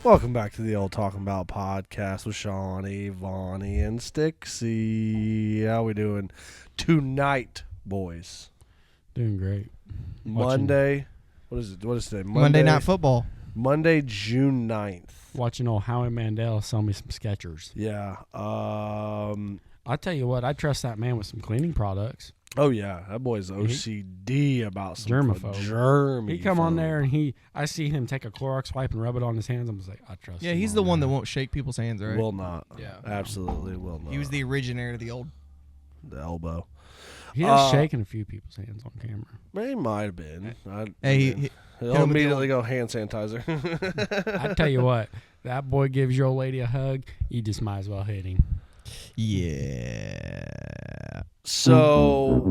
Welcome back to the old Talkin Bout podcast with Shawnee, Vonnie, and Stixie. How we doing tonight, boys? Doing great. Monday. What is it? What is today? Monday Night Football. Monday, June 9th. Watching old Howie Mandel sell me some Skechers. Yeah. I tell you what, I trust that man with some cleaning products. Oh, yeah. That boy's OCD about some germaphobe. He come on there and I see him take a Clorox wipe and rub it on his hands. I'm just like, I trust him. Yeah, he's the one that won't shake people's hands, right? Will not. Yeah. Absolutely will not. He was the originator of the elbow. He has shaken a few people's hands on camera. He might have been. He'll immediately go hand sanitizer. I tell you what, that boy gives your old lady a hug, you just might as well hit him. Yeah. So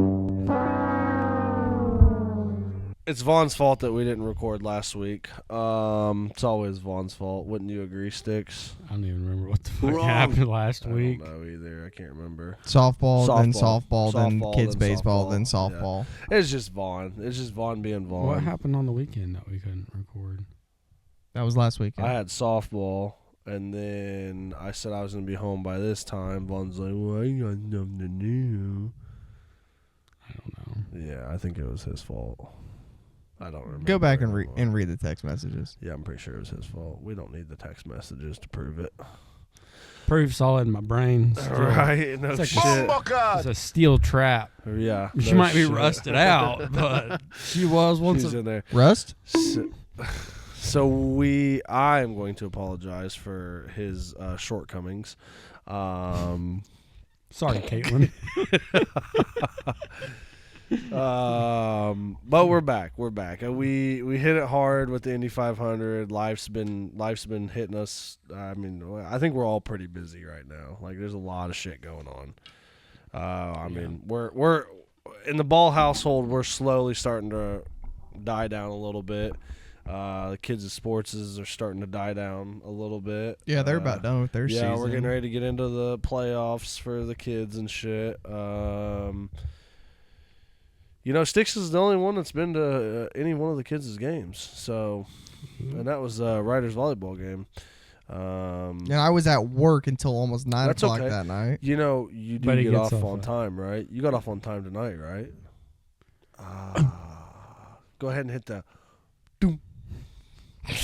it's Vaughn's fault that we didn't record last week. It's always Vaughn's fault. Wouldn't you agree, Sticks? I don't even remember what the fuck happened last week. I don't know either. I can't remember. Softball, then softball, then kids baseball, then softball. Yeah. It's just Vaughn. It's just Vaughn being Vaughn. What happened on the weekend that we couldn't record? That was last weekend. I had softball, and then I said I was going to be home by this time. Vaughn's like, well, I got nothing to do. I don't know. Yeah, I think it was his fault. I don't remember. Go back and read the text messages. Yeah, I'm pretty sure it was his fault. We don't need the text messages to prove it. Proof solid in my brain. Right? No it's shit. It's a steel trap. Yeah. She might be rusted out, but she was once in there. Rust? So I am going to apologize for his shortcomings. Sorry, Caitlin. But we're back. We're back. We hit it hard with the Indy 500. Life's been hitting us. I mean, I think we're all pretty busy right now. Like, there's a lot of shit going on. I mean, we're in the Ball household. We're slowly starting to die down a little bit. The kids' sports are starting to die down a little bit. Yeah, they're about done with their season. Yeah, we're getting ready to get into the playoffs for the kids and shit. Sticks is the only one that's been to any one of the kids' games. So, and that was Riders volleyball game. And I was at work until almost 9 o'clock that night. You do get off on time, right? You got off on time tonight, right? Go ahead and hit the doom.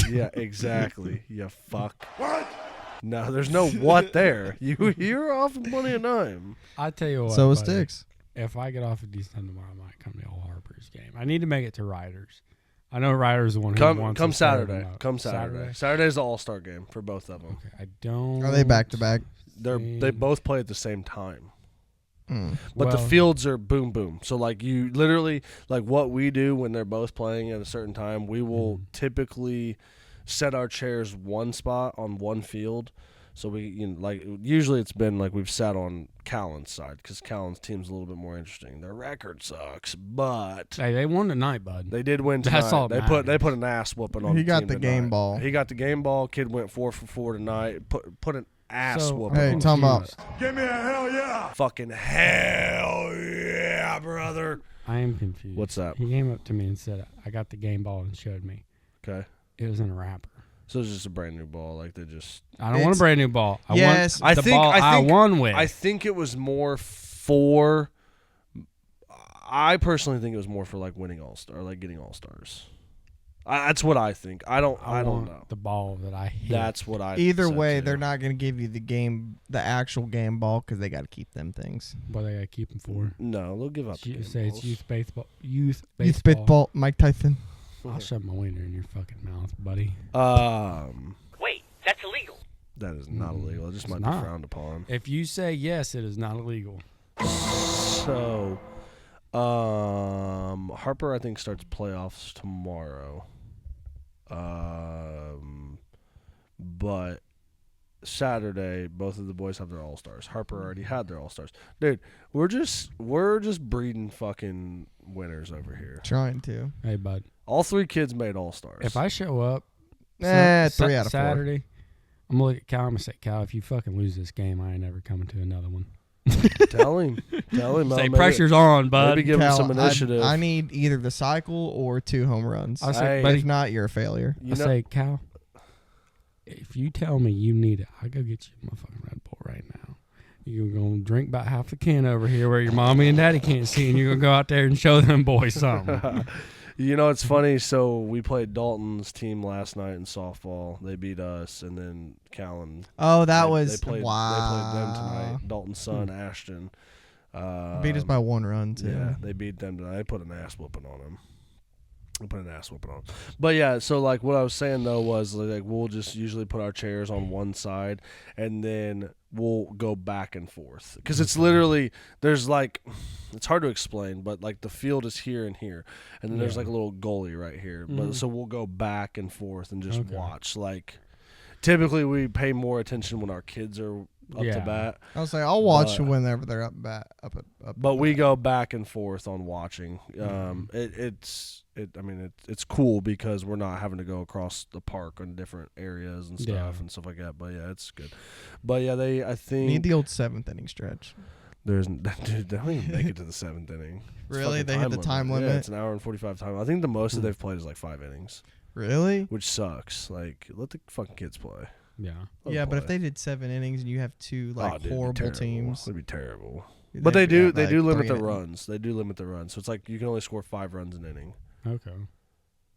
Yeah, exactly. You fuck. What? No, there's no what there. You're off in plenty of time. I tell you what. So is Sticks. If I get off at D10 tomorrow, I might come to Old Harper's game. I need to make it to Riders. I know Riders is the one who wants to come Saturday. Come Saturday. Saturday's the All-Star game for both of them. Okay, I don't. Are they back to back? They both play at the same time. But well, the fields are boom boom. So like you literally like what we do when they're both playing at a certain time, we will typically set our chairs one spot on one field. So we usually it's been like we've sat on Callan's side because Callan's team's a little bit more interesting. Their record sucks, but hey, they won tonight, bud. They did win tonight. That's all they put an ass whooping on. He got the game ball. He got the game ball. Kid went 4 for 4 tonight. Put an ass whooping. Hey, talking about. Give me a hell yeah! Fucking hell yeah, brother! I am confused. What's that? He came up to me and said, "I got the game ball," and showed me. Okay. It was in a wrapper. So it's just a brand new ball, like they just. I don't want a brand new ball. I won with. I think it was more for. I personally think it was more for like winning All-Star, like getting All-Stars. That's what I think. I don't know. The ball that I hit. That's what I. Either way, they're not going to give you the actual game ball because they got to keep them things. What they got to keep them for? No, they'll give up. It's youth baseball. Youth baseball. Mike Tyson. I'll shove my wiener in your fucking mouth, buddy. Wait, that's illegal. That is not illegal. It just might be frowned upon. If you say yes, it is not illegal. So, Harper, I think, starts playoffs tomorrow. But Saturday, both of the boys have their All-Stars. Harper already had their All-Stars. Dude, we're just breeding fucking winners over here. Trying to. Hey, bud. All 3 kids made All-Stars. If I show up 3 out of 4. Saturday, I'm going to look at Cal. I'm going to say, Cal, if you fucking lose this game, I ain't never coming to another one. Tell him. Say pressure's on, bud. Maybe give him some initiative. I need either the cycle or 2 home runs. I say, but if not, you're a failure. I say, Cal, if you tell me you need it, I'll go get you a motherfucking Red Bull right now. You're going to drink about half the can over here where your mommy and daddy can't see, and you're going to go out there and show them boys something. You know, it's funny. So we played Dalton's team last night in softball. They beat us, and then Callan. Oh, that they was played, wow. They played them tonight. Dalton's son, Ashton. Beat us by 1 run too. Yeah, they beat them tonight. They put an ass whooping on them. But yeah, so like what I was saying though was like we'll just usually put our chairs on one side and then we'll go back and forth because it's literally there's like it's hard to explain, but like the field is here and here, and then there's like a little goalie right here. But so we'll go back and forth and just watch. Like typically we pay more attention when our kids are up to bat. I was like, I'll watch whenever they're up bat. But we go back and forth on watching. It's cool because we're not having to go across the park in different areas and stuff and stuff like that. But yeah, it's good. But yeah, I think need the old 7th inning stretch. Dude, they don't even make it to the 7th inning. Really? They hit the time limit? Yeah, it's an hour and 45 time. I think the most that they've played is like 5 innings. Really? Which sucks. Like, let the fucking kids play. Yeah. But if they did 7 innings and you have 2 horrible teams, it'd be terrible. But they do limit the runs. They do limit the runs. So it's like you can only score 5 runs an inning. Okay.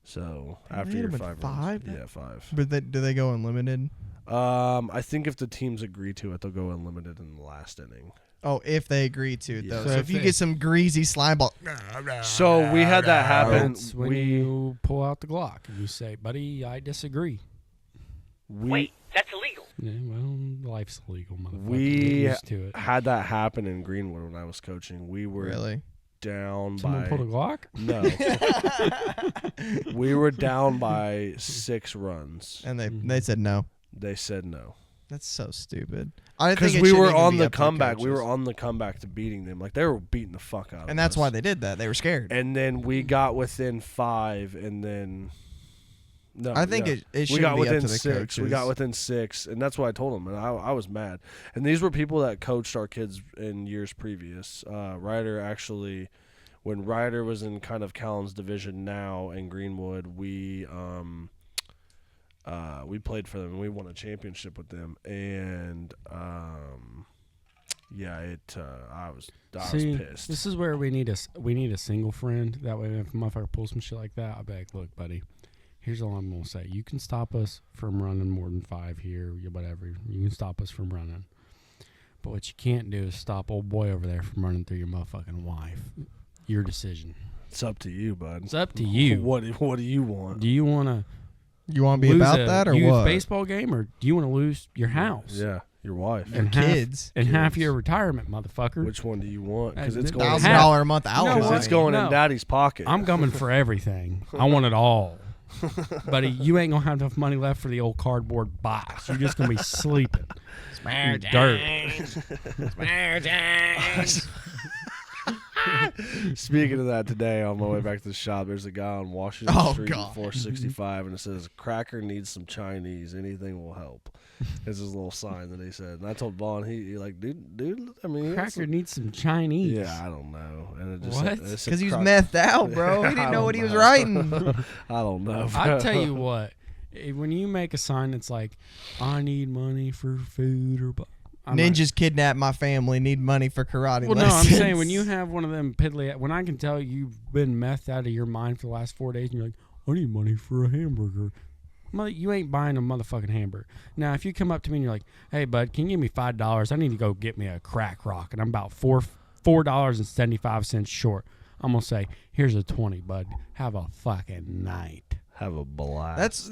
So They after hit your them with 5 5? runs, 5. But do they go unlimited? I think if the teams agree to it, they'll go unlimited in the last inning. Oh, if they agree to it, Yeah. though. So So if you get some greasy slime ball. So we had that happen. That's when you pull out the Glock and you say, buddy, I disagree. Wait, that's illegal. Yeah, well, life's illegal, motherfucker. We Get used to it. had that happen in Greenwood when I was coaching. We were Really? down Someone by pulled a Glock? no. We were down by 6 runs. And they said no. They said no. That's so stupid. I think Because it we shouldn't were even on be the up to comeback. We coaches. were on the comeback to beating them. Like, they were beating the fuck out of us. And that's why they did that. They were scared. And then we got within 5, and then no, I think it we should got be within up to the 6. coaches. We got within 6, and that's what I told them. And I was mad. And these were people that coached our kids in years previous. Ryder actually, when Ryder was in kind of Callan's division now in Greenwood, we played for them and we won a championship with them. And I was pissed. This is where we need a single friend. That way, if a motherfucker pulls some shit like that, I'll be like, look, buddy, here's all I'm gonna say. You can stop us from running more than 5 here, whatever. You can stop us from running, but what you can't do is stop old boy over there from running through your motherfucking wife. Your decision. It's up to you, bud. It's up to you. What do you want? Do you want to? You want to be about that or used what? baseball game, or do you want to lose your house? Yeah, your wife. Your kids. And half your retirement, motherfucker. Which one do you want? Because it's $1,000 going. $1,000 a month No, out. Because it's going in Daddy's pocket. I'm coming for everything. I want it all. Buddy, you ain't going to have enough money left for the old cardboard box. You're just going to be sleeping. in dirt. Speaking of that, today on my way back to the shop, there's a guy on Washington Street, God. 465, and it says, "Cracker needs some Chinese. Anything will help." It's his little sign that he said. And I told Vaughn, he like, dude. I mean, Cracker needs some Chinese. Yeah, I don't know. And it just What? Because he was methed out, bro. He didn't know what he was writing. I don't know. I tell you what, when you make a sign that's like, "I need money for food," or Ninjas kidnapped my family. Need money for karate well, lessons. no, I'm saying when you have one of them piddly, when I can tell you've been methed out of your mind for the last 4 days, and you're like, "I need money for a hamburger." You ain't buying a motherfucking hamburger. Now, if you come up to me and you're like, "Hey, bud, can you give me $5? I need to go get me a crack rock," and I'm about $4.75 short, I'm gonna say, "Here's a 20, bud. Have a fucking night." Have a blast.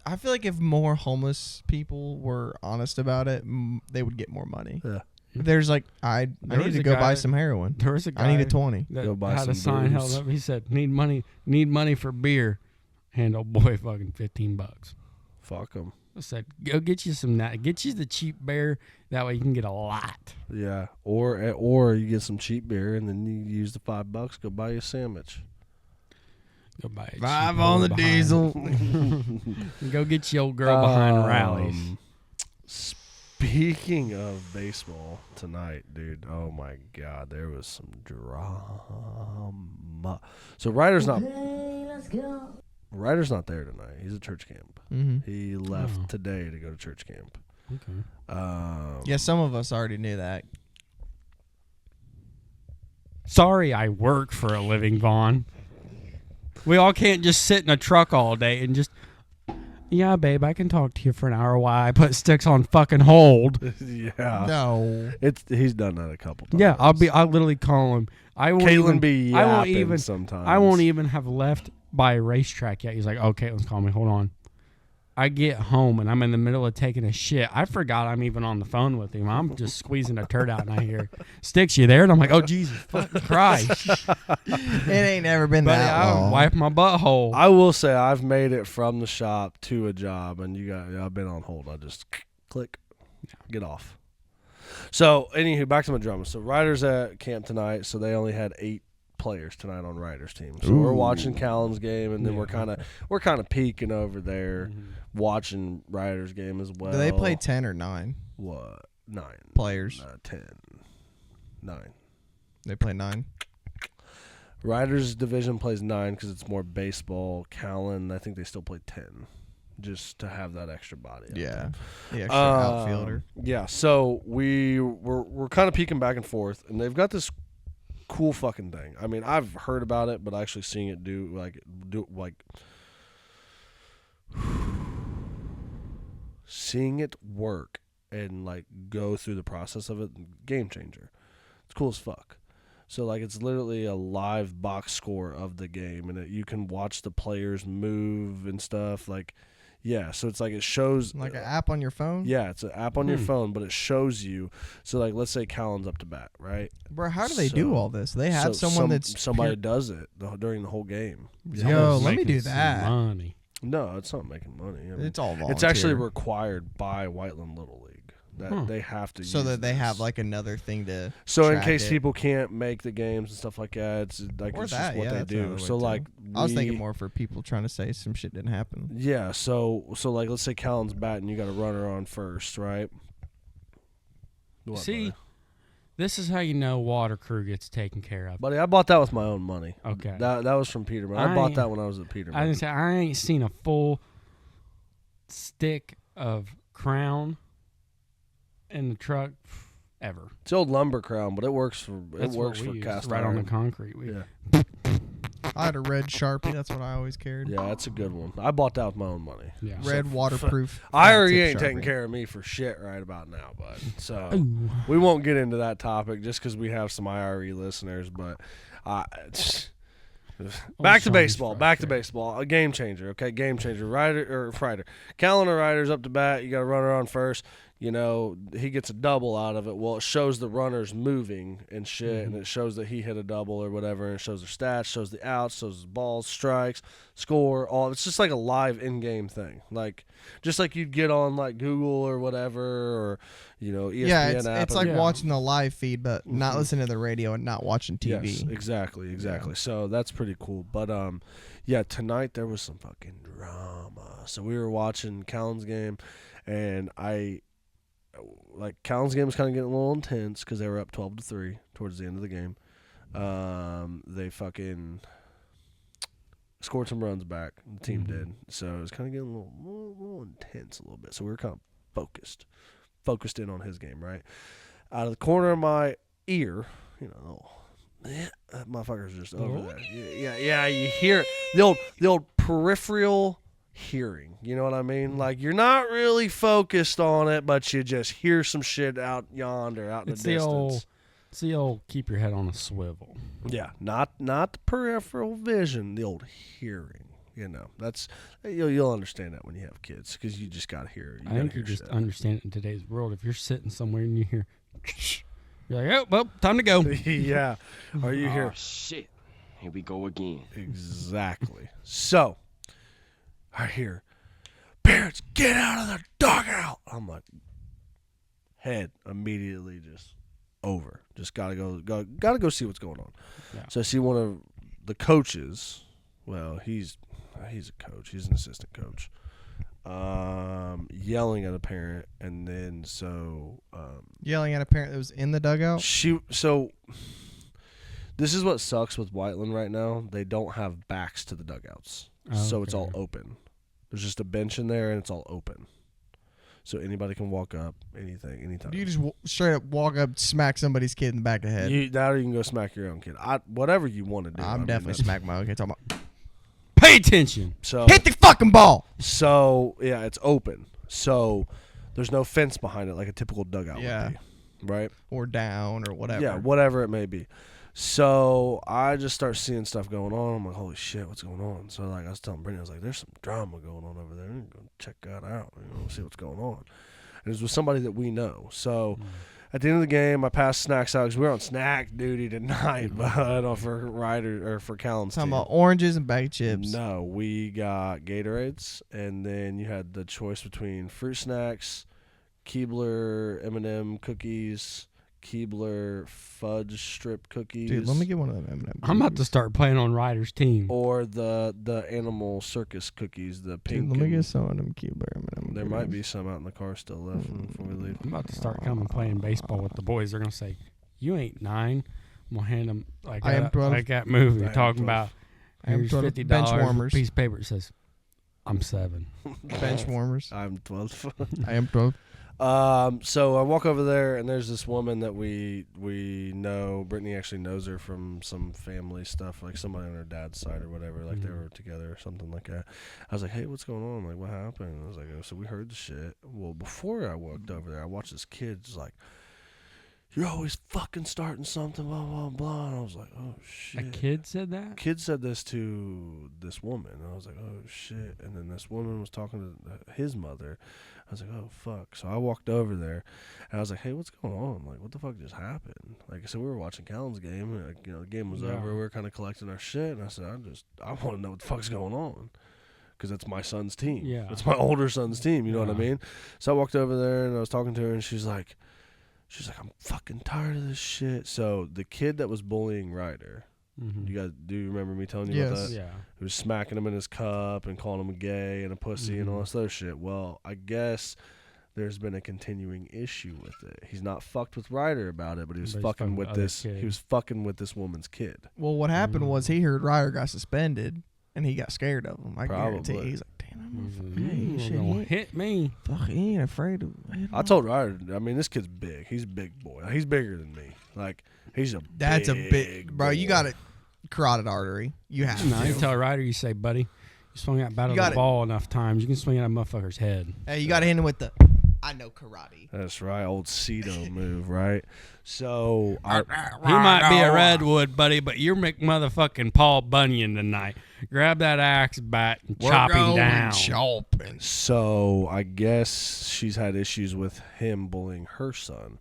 I feel like if more homeless people were honest about it, they would get more money. Yeah. There's like, I need was to a go guy- buy some heroin. There was a guy I need a 20. that Go buy had a some sign held booze. up. He said, "Need money for beer." Hand old boy fucking $15. Fuck them. I said, "Go get you some that. Get you the cheap beer. That way you can get a lot." Yeah. Or you get some cheap beer and then you use the $5. Go buy you a sandwich. Go buy a $5 cheap on one the behind- diesel. Go get your old girl behind rallies. Speaking of baseball tonight, dude, oh my God, there was some drama. So Ryder's not. Ryder's not there tonight. He's at church camp. Mm-hmm. He left today to go to church camp. Okay. Yeah, some of us already knew that. Sorry, I work for a living, Vaughn. We all can't just sit in a truck all day and just. Yeah, babe, I can talk to you for an hour while I put sticks on fucking hold. Yeah. No. He's done that a couple times. Yeah, I'll literally call him. I won't Caitlin even be I won't yapping even sometimes. I won't even have left by a racetrack yet. He's like, "Oh, Caitlin's calling me. Hold on." I get home and I'm in the middle of taking a shit. I forgot I'm even on the phone with him. I'm just squeezing a turd out and I hear, "Sticks, you there?" And I'm like, "Oh, Jesus fucking Christ." It ain't never been Buddy, that I long. wipe my butthole. I will say I've made it from the shop to a job, and I've been on hold. I just click, get off. So, anywho, back to my drama. So, Riders at camp tonight, so they only had 8 players tonight on Riders team. So we're watching Callan's game, and then we're kind of peeking over there, watching Riders game as well. Do they play 10 or 9 What 9 players? 10, 9. They play 9. Riders division plays 9 because it's more baseball. Callan, I think they still play 10, just to have that extra body. out Yeah, there. the extra outfielder. Yeah, so we're kind of peeking back and forth, and they've got this cool fucking thing. I mean, I've heard about it, but actually seeing it do seeing it work and like go through the process of it, game changer. It's cool as fuck. So like it's literally a live box score of the game, and you can watch the players move and stuff. Like, yeah, so it's like it shows Like an app on your phone? Yeah, it's an app on your phone, but it shows you. So like, let's say Callan's up to bat, right? Bro, how do they do all this? They have So someone that's somebody does it during the whole game. Yo, let me Making do some that. Money. No, it's not making money. I mean, It's all volunteer. it's actually required by Whiteland Little League that they have to. so use that they this. have like another thing to. So in track case it. people can't make the games and stuff like that, it's like Or it's that, just what yeah, they that's do. another way So too. like, I was thinking more for people trying to say some shit didn't happen. Yeah, so like, let's say Callan's batting, you got a runner on first, right? What, See, buddy? this is how you know water crew gets taken care of. Buddy, I bought that with my own money. Okay. That was from Peterman. I bought that when I was at Peterman. I didn't say I ain't seen a full stick of Crown in the truck ever. It's the old lumber crown, but it works for That's what we used, cast right iron. on the concrete. Yeah. I had a red Sharpie. That's what I always carried. Yeah, that's a good one. I bought that with my own money. Yeah. Red waterproof. IRE flat-tip ain't taking Sharpie. care of me for shit right about now, bud. So Ooh. we won't get into that topic just because we have some IRE listeners. But back to Sean's baseball. Back to frustrated. baseball. A game changer. Okay, game changer. Ryder. Calendar Ryder's up to bat. You got a runner on first. You know, he gets a double out of it. Well, it shows the runners moving and shit, and it shows that he hit a double or whatever, and it shows their stats, shows the outs, shows the balls, strikes, score, all. It's just like a live in-game thing. Like, just like you'd get on, like, Google or whatever, or, you know, ESPN Yeah, app. it's like Yeah. watching the live feed, but not listening to the radio and not watching TV. Yes, exactly. So that's pretty cool. But, yeah, tonight there was some fucking drama. So we were watching Callan's game, and Callan's game was kind of getting a little intense because they were up 12-3 towards the end of the game. They fucking scored some runs back. The team did. So it was kind of getting a little intense a little bit. So we were kind of focused in on his game, right? Out of the corner of my ear, you know, that motherfucker's just over there. Yeah, you hear it. The old peripheral hearing, you know what I mean? Like, you're not really focused on it, but you just hear some shit out yonder, out in It's the distance. It's the old keep your head on a swivel. Yeah, not the peripheral vision, the old hearing. You know, that's you'll understand that when you have kids because you just gotta hear. I think you just understand it in today's world. If you're sitting somewhere and you hear, you're like, oh, well, time to go. Yeah. Are you Oh, here? shit. Here we go again. Exactly. So I hear, parents, get out of the dugout. I'm like, head immediately just over. Just gotta go see what's going on. Yeah. So I see one of the coaches. Well, he's a coach. He's an assistant coach. Yelling at a parent, and then Yelling at a parent that was in the dugout. This is what sucks with Whiteland right now. They don't have backs to the dugouts, so it's all Okay. open. There's just a bench in there, and it's all open. So anybody can walk up, anytime. You just straight up walk up, smack somebody's kid in the back of the head. Now you can go smack your own kid. Whatever you want to do. I'm definitely smacking my own kid. Talking about, Pay attention. So hit the fucking ball. So yeah, it's open. So there's no fence behind it like a typical dugout Yeah. would be, right? Or down or whatever. Yeah, whatever it may be. So I just start seeing stuff going on. I'm like, holy shit, what's going on? So like I was telling Brittany, I was like, there's some drama going on over there. I'm gonna check that out. See what's going on. And it was with somebody that we know. So at the end of the game, I passed snacks out because we were on snack duty tonight, but for Ryder or for Callum's Talking team. about oranges and bag of chips. No, we got Gatorades, and then you had the choice between fruit snacks, Keebler M&M cookies, Keebler fudge strip cookies. Dude, let me get one of them M&M. I'm about to start playing on Ryder's team. Or the animal circus cookies, the pink. Dude, let me and- get some of them Keebler M&M. There might be some out in the car still left before we leave. I'm about to start coming playing baseball with the boys. They're gonna say, "You ain't 9." I'm gonna hand them like I am 12. like that movie I am talking 12. about. I am Here's 12 $50 bench warmers. piece of paper. It says, "I'm 7." Bench warmers. I'm 12. I am 12. So I walk over there, and there's this woman that we know. Brittany actually knows her from some family stuff, like somebody on her dad's side or whatever. Like they were together or something like that. I was like, hey, what's going on? Like, what happened? And I was like, oh, so we heard the shit. Well, before I walked over there, I watched this kid just like, you're always fucking starting something, blah, blah, blah. And I was like, oh, shit. A kid said that. Kid said this to this woman. And I was like, oh, shit. And then this woman was talking to his mother. I was like, oh, fuck. So I walked over there, and I was like, hey, what's going on? Like, what the fuck just happened? Like I said, we were watching Callan's game. And, like, the game was over. We were kind of collecting our shit. And I said, I want to know what the fuck's going on. Because that's my son's team. Yeah. It's my older son's team. You know what I Yeah. mean? So I walked over there, and I was talking to her, and she's like, I'm fucking tired of this shit. So the kid that was bullying Ryder, do you remember me telling you about Yes. that? Yeah. Who was smacking him in his cup and calling him gay and a pussy and all this other shit. Well, I guess there's been a continuing issue with it. He's not fucked with Ryder about it, but he was But he's fucking fucking with other this. kid. He was fucking with this woman's kid. Well, what happened was he heard Ryder got suspended, and he got scared of him. I guarantee. Probably. He's like, damn, I'm He's like, gonna "You shit, ain't gonna he, hit me." fuck, he ain't afraid to hit him. I told Ryder. I mean, this kid's big. He's a big boy. He's bigger than me. Like he's a. That's a big big, bro. You boy. got a carotid artery. You have No, you to. tell Ryder, you say, "Buddy, you swung that bat You of got the it. ball enough times. You can swing at a motherfucker's head." Hey, you got to hit him with the. I know karate. That's right, old Cedo move, right? So I, He might be a redwood, buddy, but you're motherfucking Paul Bunyan tonight. Grab that axe bat and chop him down. So I guess she's had issues with him bullying her son.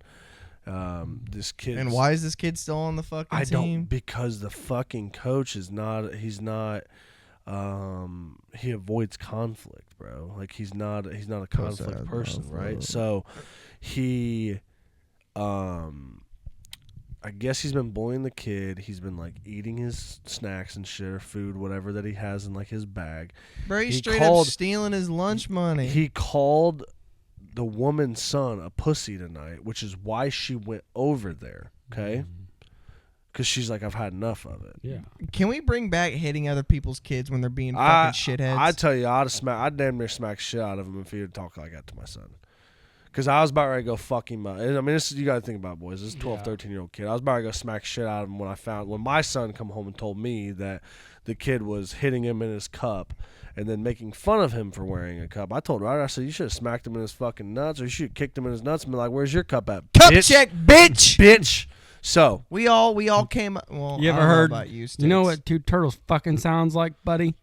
This kid. And why is this kid still on the fucking I don't team? because the fucking coach is not. He's not. He avoids conflict, bro. Like he's not a conflict sad person, motherfucker. right? So he, I guess he's been bullying the kid. He's been like eating his snacks and shit or food, whatever that he has in like his bag. Bro, he's he straight called- up stealing his lunch money. He called the woman's son a pussy tonight, which is why she went over there. Okay, because she's like, I've had enough of it. Yeah. Can we bring back hitting other people's kids when they're being fucking shitheads? I tell you, I'd damn near smack shit out of him if he would talk like that to my son. Because I was about ready to go fuck him up. I mean, this is, you got to think about, boys. This is a 12, Yeah. 13-year-old kid. I was about to go smack shit out of him when my son come home and told me that the kid was hitting him in his cup and then making fun of him for wearing a cup. I told Ryder, I said, you should have smacked him in his fucking nuts, or you should have kicked him in his nuts and been like, where's your cup at, Cup bitch? check, bitch. Bitch. So, We all came up. Well, You I ever don't know heard? about you, You know Sticks. what two turtles fucking sounds like, buddy?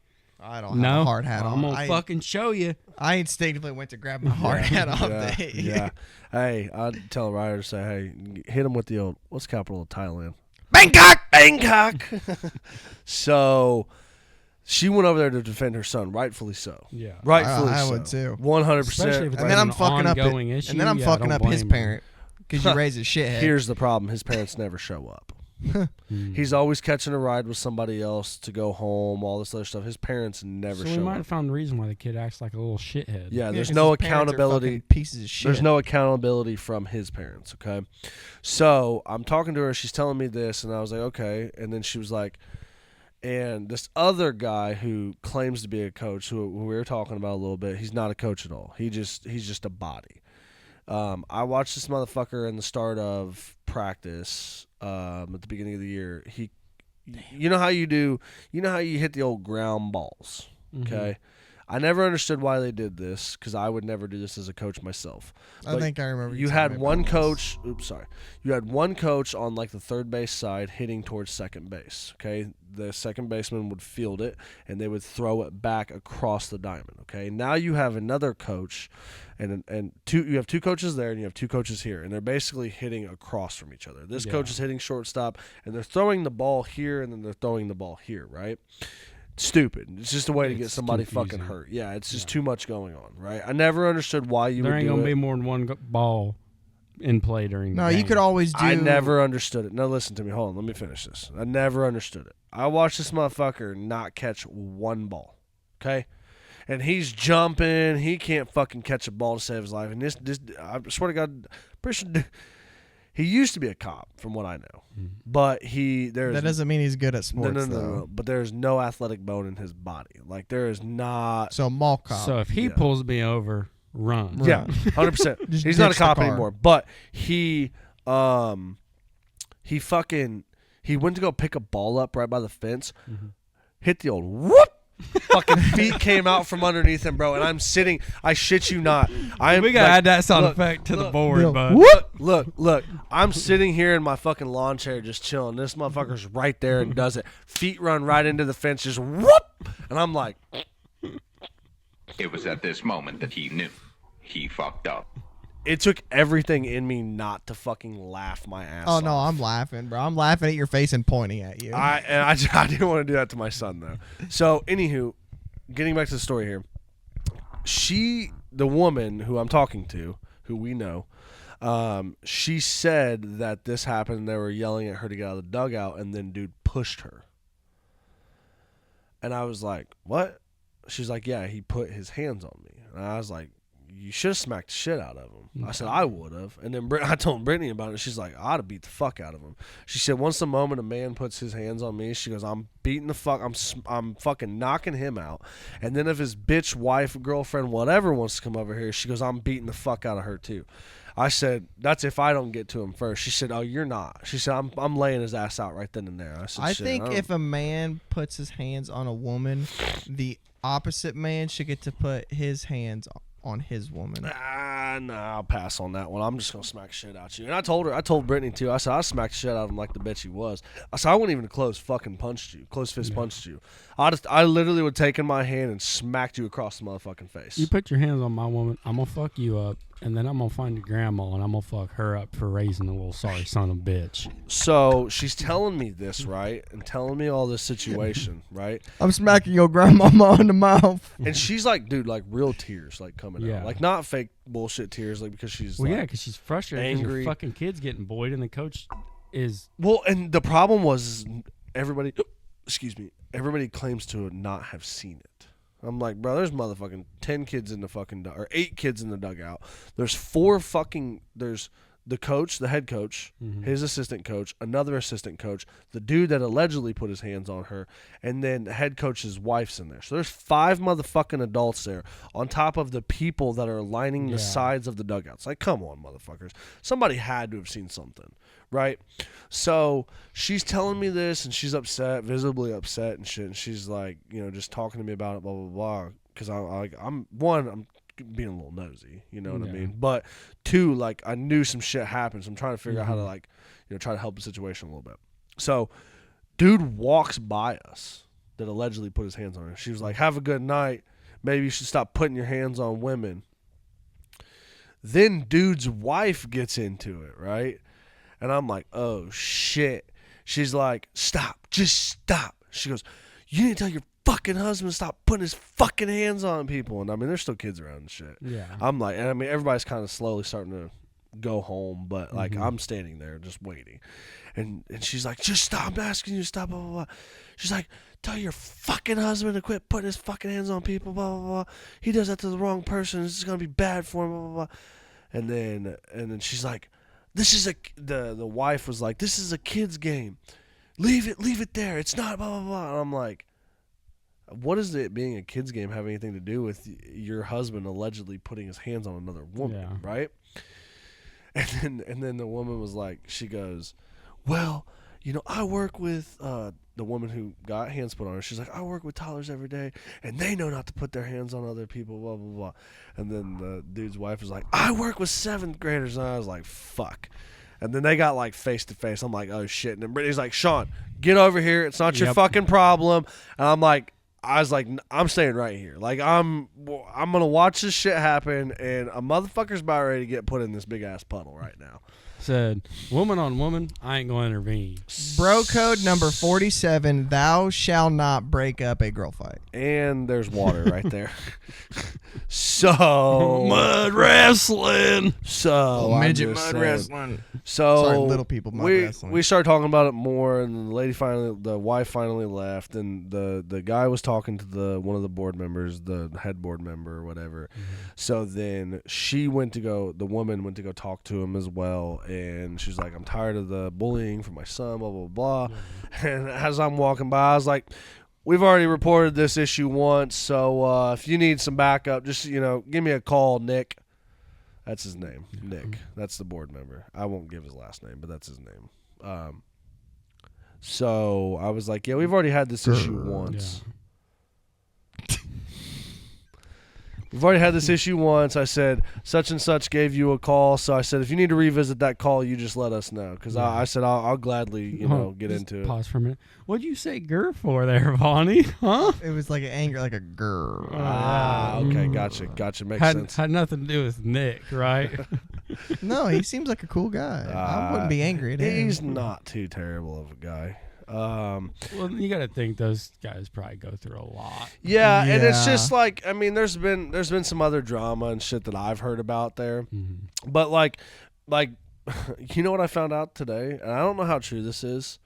I don't have No, a hard hat Well, on. I'm gonna fucking show you. I instinctively went to grab my hard hat off. yeah. Hey, I'd tell Ryder to say, hey, hit him with the old, what's the capital of Thailand? Bangkok. Bangkok. So she went over there to defend her son, rightfully so. Yeah. Rightfully I so. would too. 100%. Especially if it's And then I'm an fucking up. ongoing issue, And then I'm yeah, fucking don't up his blame him. parent because you raised a shithead. Here's the problem: his parents never show up. He's always catching a ride with somebody else to go home, all this other stuff. His parents never So show we might up. have found the reason why the kid acts like a little shithead. Yeah, there's 'cause no his parents are accountability. fucking pieces of shit. There's no accountability from his parents, okay? So I'm talking to her. She's telling me this, and I was like, okay. And then she was like, and this other guy who claims to be a coach, who we were talking about a little bit, he's not a coach at all. He's just a body. I watched this motherfucker in the start of practice at the beginning of the year. You know how you hit the old ground balls, okay? I never understood why they did this because I would never do this as a coach myself. I But think I remember. you telling had me one about this. coach. Oops, sorry. You had one coach on like the third base side hitting towards second base. Okay, the second baseman would field it and they would throw it back across the diamond. Okay, now you have another coach, and two. You have two coaches there and you have two coaches here, and they're basically hitting across from each other. This coach is hitting shortstop, and they're throwing the ball here, and then they're throwing the ball here. Right. Stupid. It's just a way to get somebody fucking hurt. Yeah, it's just too much going on, right? I never understood why you There would ain't do gonna it. be more than one ball in play during the No, game. you could always do. I never understood it. No, listen to me. Hold on. Let me finish this. I never understood it. I watched this motherfucker not catch one ball. Okay? And he's jumping. He can't fucking catch a ball to save his life. And this I swear to God, pretty sure he used to be a cop, from what I know. But That doesn't mean he's good at sports, though. no. But there's no athletic bone in his body. Like, there is not. So mall cop. So if he Yeah. pulls me over, run. Yeah, 100%. Just He's not a ditch the cop car. anymore. But he went to go pick a ball up right by the fence, hit the old whoop. Fucking feet came out from underneath him, bro. And I'm sitting. I shit you not. We gotta add that sound effect to the board, Bill. bud. Look. I'm sitting here in my fucking lawn chair just chilling. This motherfucker's right there and does it. Feet run right into the fence, just whoop. And I'm like, It was at this moment that he knew he fucked up. it took everything in me not to fucking laugh my ass Oh off. no, I'm laughing, bro. I'm laughing at your face and pointing at you. I didn't want to do that to my son though. So anywho, getting back to the story here, the woman who I'm talking to, who we know, she said that this happened. They were yelling at her to get out of the dugout, and then dude pushed her. And I was like, "What?" She's like, "Yeah, he put his hands on me." And I was like, "You should have smacked the shit out of him." I said, "I would have." And then I told Brittany about it. She's like, "I ought to beat the fuck out of him." She said, "Once the moment a man puts his hands on me," she goes, "I'm beating the fuck. I'm fucking knocking him out. And then if his bitch, wife, girlfriend, whatever wants to come over here, she goes, I'm beating the fuck out of her too." I said, "That's if I don't get to him first." She said, "Oh, you're not." She said, "I'm laying his ass out right then and there." I said, I "Shit, think don't-" if a man puts his hands on a woman, the opposite man should get to put his hands on his woman. Nah, I'll pass on that one. I'm just gonna smack shit out you. And I told Brittany too. I said I smacked shit out of him like the bitch he was. I said I wouldn't even close fist punched you. I literally would take in my hand and smacked you across the motherfucking face. You put your hands on my woman, I'm gonna fuck you up, and then I'm gonna find your grandma and I'm gonna fuck her up for raising a little sorry son of a bitch. So she's telling me this, right, and telling me all this situation, right, I'm smacking your grandmama on the mouth. and she's like, dude, like real tears, like coming Yeah. out, like not fake bullshit tears, like because she's Well, like, yeah, because she's frustrated because angry. your fucking kid's getting bullied, and the coach is Well, and the problem was everybody, everybody claims to not have seen it. I'm like, bro, there's motherfucking 10 kids in the fucking or 8 kids in the dugout. There's there's the coach, the head coach, his assistant coach, another assistant coach, the dude that allegedly put his hands on her, and then the head coach's wife's in there. So there's 5 motherfucking adults there on top of the people that are lining the sides of the dugouts. Like, come on, motherfuckers. Somebody had to have seen something, right? So she's telling me this, and she's upset, visibly upset and shit, and she's like, just talking to me about it, blah, blah, blah, because I'm being a little nosy, you know what I mean? But 2, like, I knew some shit happened, so I'm trying to figure out how to, like, try to help the situation a little bit. So dude walks by us that allegedly put his hands on her. She was like, "Have a good night. Maybe you should stop putting your hands on women." Then dude's wife gets into it, right? And I'm like, "Oh shit." She's like, "Stop. Just stop." She goes, "You need to tell your fucking husband to stop putting his fucking hands on people." And I mean, there's still kids around and shit. yeah. I'm like, and I mean, everybody's kind of slowly starting to go home, but like I'm standing there just waiting, and she's like, just stop, I'm asking you to stop, blah blah blah. She's like, tell your fucking husband to quit putting his fucking hands on people, blah blah blah. He does that to the wrong person. This is gonna be bad for him, blah blah blah. And then she's like, this is the wife was like, this is a kid's game. Leave it there. It's not blah blah blah. And I'm like, what does it being a kid's game have anything to do with your husband allegedly putting his hands on another woman, right? And then the woman was like, she goes, well, I work with the woman who got hands put on her. She's like, I work with toddlers every day, and they know not to put their hands on other people, blah, blah, blah. And then the dude's wife was like, I work with 7th graders. And I was like, fuck. And then they got like face to face. I'm like, oh shit. And then Brittany's like, Sean, get over here. It's not your fucking problem. And I was like, I'm staying right here. Like, I'm going to watch this shit happen, and a motherfucker's about ready to get put in this big-ass puddle right now. Said, woman on woman, I ain't going to intervene. Bro code number 47, thou shall not break up a girl fight. And there's water right there. So. Mud wrestling. So. Midget mud wrestling. So. Sorry, little people mud wrestling. We started talking about it more, and the wife finally left, and the guy was talking to one of the board members, the head board member or whatever. So then the woman went to go talk to him as well. And she's like, I'm tired of the bullying from my son, blah, blah, blah. And as I'm walking by, I was like, we've already reported this issue once, so if you need some backup, just, give me a call, Nick. That's his name, Nick. That's the board member. I won't give his last name, but that's his name. So I was like, yeah, we've already had this issue once. Yeah. We've already had this issue once. I said, such and such gave you a call. So I said, if you need to revisit that call, you just let us know. Because I said, I'll gladly, get into it. Pause for a minute. What'd you say "grr" for there, Vonnie? Huh? It was like an anger, like a girl. Okay. Gotcha. Makes sense. Had nothing to do with Nick, right? No, he seems like a cool guy. I wouldn't be angry at him. He's not too terrible of a guy. Well, you got to think those guys probably go through a lot. Yeah, and it's just like, I mean, there's been some other drama and shit that I've heard about there, but like, you know what I found out today, and I don't know how true this is.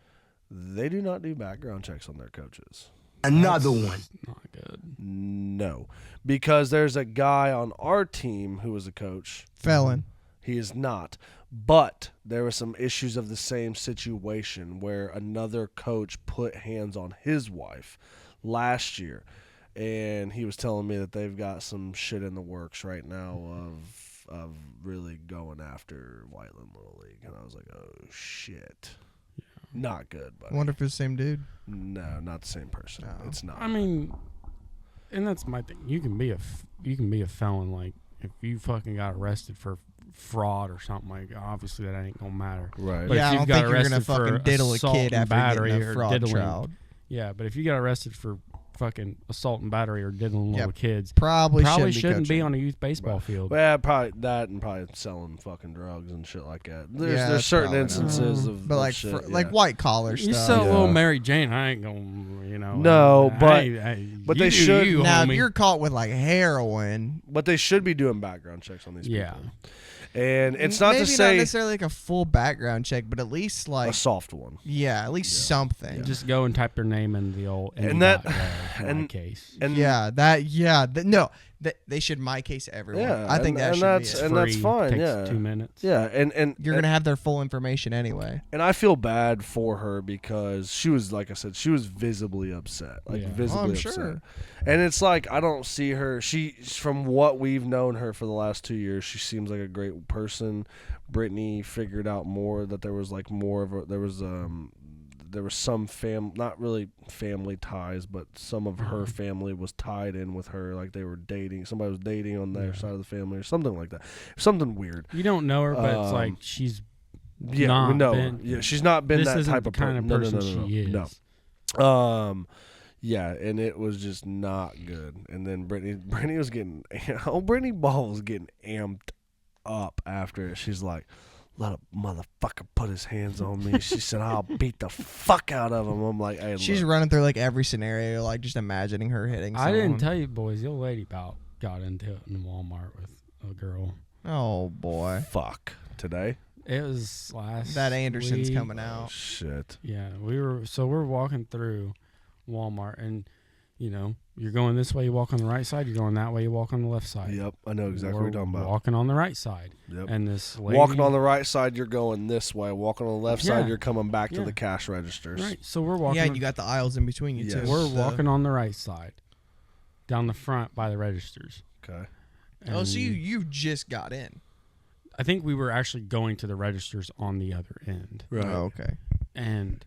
They do not do background checks on their coaches. Another one. Not good. No, because there's a guy on our team who was a coach. Felon. He is not. But there were some issues of the same situation where another coach put hands on his wife last year. And he was telling me that they've got some shit in the works right now of really going after Whiteland Little League. And I was like, oh, shit. Yeah. Not good, buddy. I wonder if it's the same dude. No, not the same person. No. It's not. I mean, and that's my thing. You can be a felon, like, if you fucking got arrested for fraud or something, like, obviously that ain't gonna matter. Right. But Yeah, if I don't think you're gonna fucking diddle a kid after getting a fraud trial. Yeah, but if you got arrested for fucking assault and battery or diddling little kids, probably shouldn't be on a youth baseball field. Well, probably that, and probably selling fucking drugs and shit like that. There's certain instances of, but like shit, like white collar stuff. You sell little Mary Jane, I ain't gonna, No, but they should. Now, if you're caught with like heroin, but they should be doing background checks on these people. Yeah. And it's not maybe to say not necessarily like a full background check, but at least like a soft one. Yeah, at least something. Just go and type their name in the old case. And no, they should my case everyone. Yeah, I think that's fine. Takes yeah, 2 minutes. Yeah, and you're gonna have their full information anyway. And I feel bad for her because she was, like I said, she was visibly upset, visibly upset. Sure. And it's like I don't see her. From what we've known her for the last 2 years, she seems like a great person. Brittany figured out more that there was like more of a, there was some not really family ties, but some of her family was tied in with her, like they were dating. Somebody was dating on their side of the family or something like that. Something weird. You don't know her, but it's like she's she's not been that type of kind of person she is. No. Yeah, and it was just not good. And then Brittany was getting Brittany Ball was getting amped up after it. She's like, let a motherfucker put his hands on me. She said, I'll beat the fuck out of him. I'm like, hey, she's running through like every scenario, like just imagining her hitting someone. I didn't tell you, boys, the old lady got into it in Walmart with a girl. Oh boy. Fuck. Today? It was last. That Anderson's week. coming out. Shit. Yeah, we're walking through Walmart, and you're going this way, you walk on the right side. You're going that way, you walk on the left side. Yep, I know exactly We're what you're talking about. Walking on the right side. Yep. And this lady, Walking on the right side, you're going this way. Walking on the left Yeah. side, you're coming back to Yeah. the cash registers. right. So we're walking. Yeah, and you got the aisles in between you Yes. too. We're So- walking on the right side, down the front by the registers. Okay. Oh, so And you just got in. I think we were actually going to the registers on the other end, Right. Oh, okay. and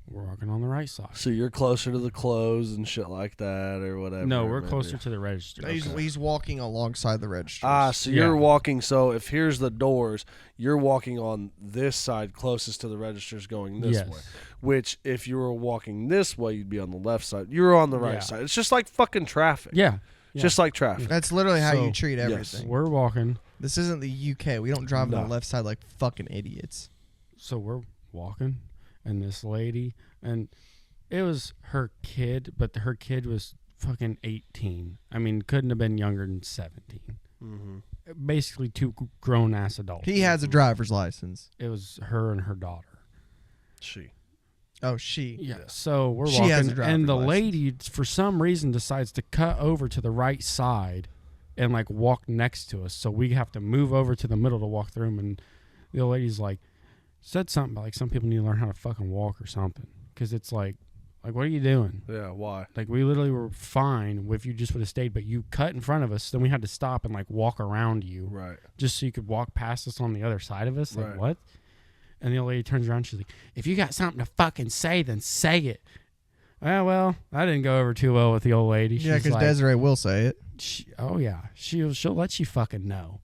we're walking on the right side. So you're closer to the clothes and shit like that, or whatever. No, we're maybe. closer to the register. He's walking alongside the registers. So Yeah. you're walking. So if here's the doors, you're walking on this side, closest to the registers, going this Yes. way. Which, if you were walking this way, you'd be on the left side. You're on the right Yeah. side. It's just like fucking traffic. Yeah. Just like traffic. That's literally how So- you treat yes. everything. We're walking. This isn't the UK. We don't drive on No. the left side like fucking idiots. So we're walking, and this lady, and it was her kid, but her kid was fucking 18. I mean, couldn't have been younger than 17. Mm-hmm. Basically, two grown ass adults. He has a driver's license. It was her and her daughter. She. Oh, she. Yeah. So we're She walking, has a driver's and the license. lady, for some reason, decides to cut over to the right side and like walk next to us. So we have to move over to the middle to walk through 'em. And the old lady's like, said something about like some people need to learn how to fucking walk or something, because it's like, what are you doing? Yeah. Why? Like, we literally were fine if you just would have stayed, but you cut in front of us. Then we had to stop and like walk around you Right. just so you could walk past us on the other side of us. Like, Right. what? And the old lady turns around. She's like, if you got something to fucking say, then say it. Well, that didn't go over too well with the old lady. Yeah, She's because like, Desiree will say it. oh, yeah. She'll let you fucking know.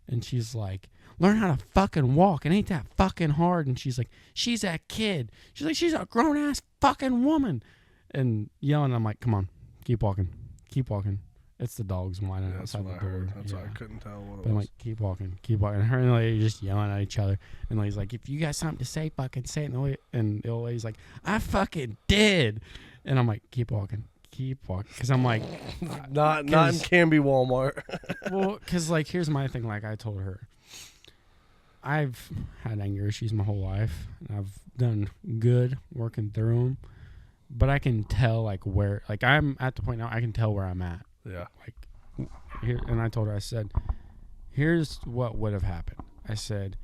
And she's like, learn how to fucking walk. It ain't that fucking hard. And she's like, she's a kid. She's like, she's a grown-ass fucking woman. And yelling, I'm like, come on, keep walking. Keep walking. It's the dogs whining That's outside what I the door. heard. That's why I Yeah. couldn't tell what it But I'm was. like, keep walking, keep walking. And her and the lady just yelling at each other. And the lady's like, if you got something to say, fucking say it. And the old lady's like, I fucking did. And I'm like, keep walking, keep walking. Because I'm like, not in 'cause- Canby Walmart. well, because like, here's my thing. Like I told her, I've had anger issues my whole life. And I've done good working through them. But I can tell like where, like I'm at the point now, I can tell where I'm at. Yeah. Like here, and I told her, I said, here's what would have happened. I said,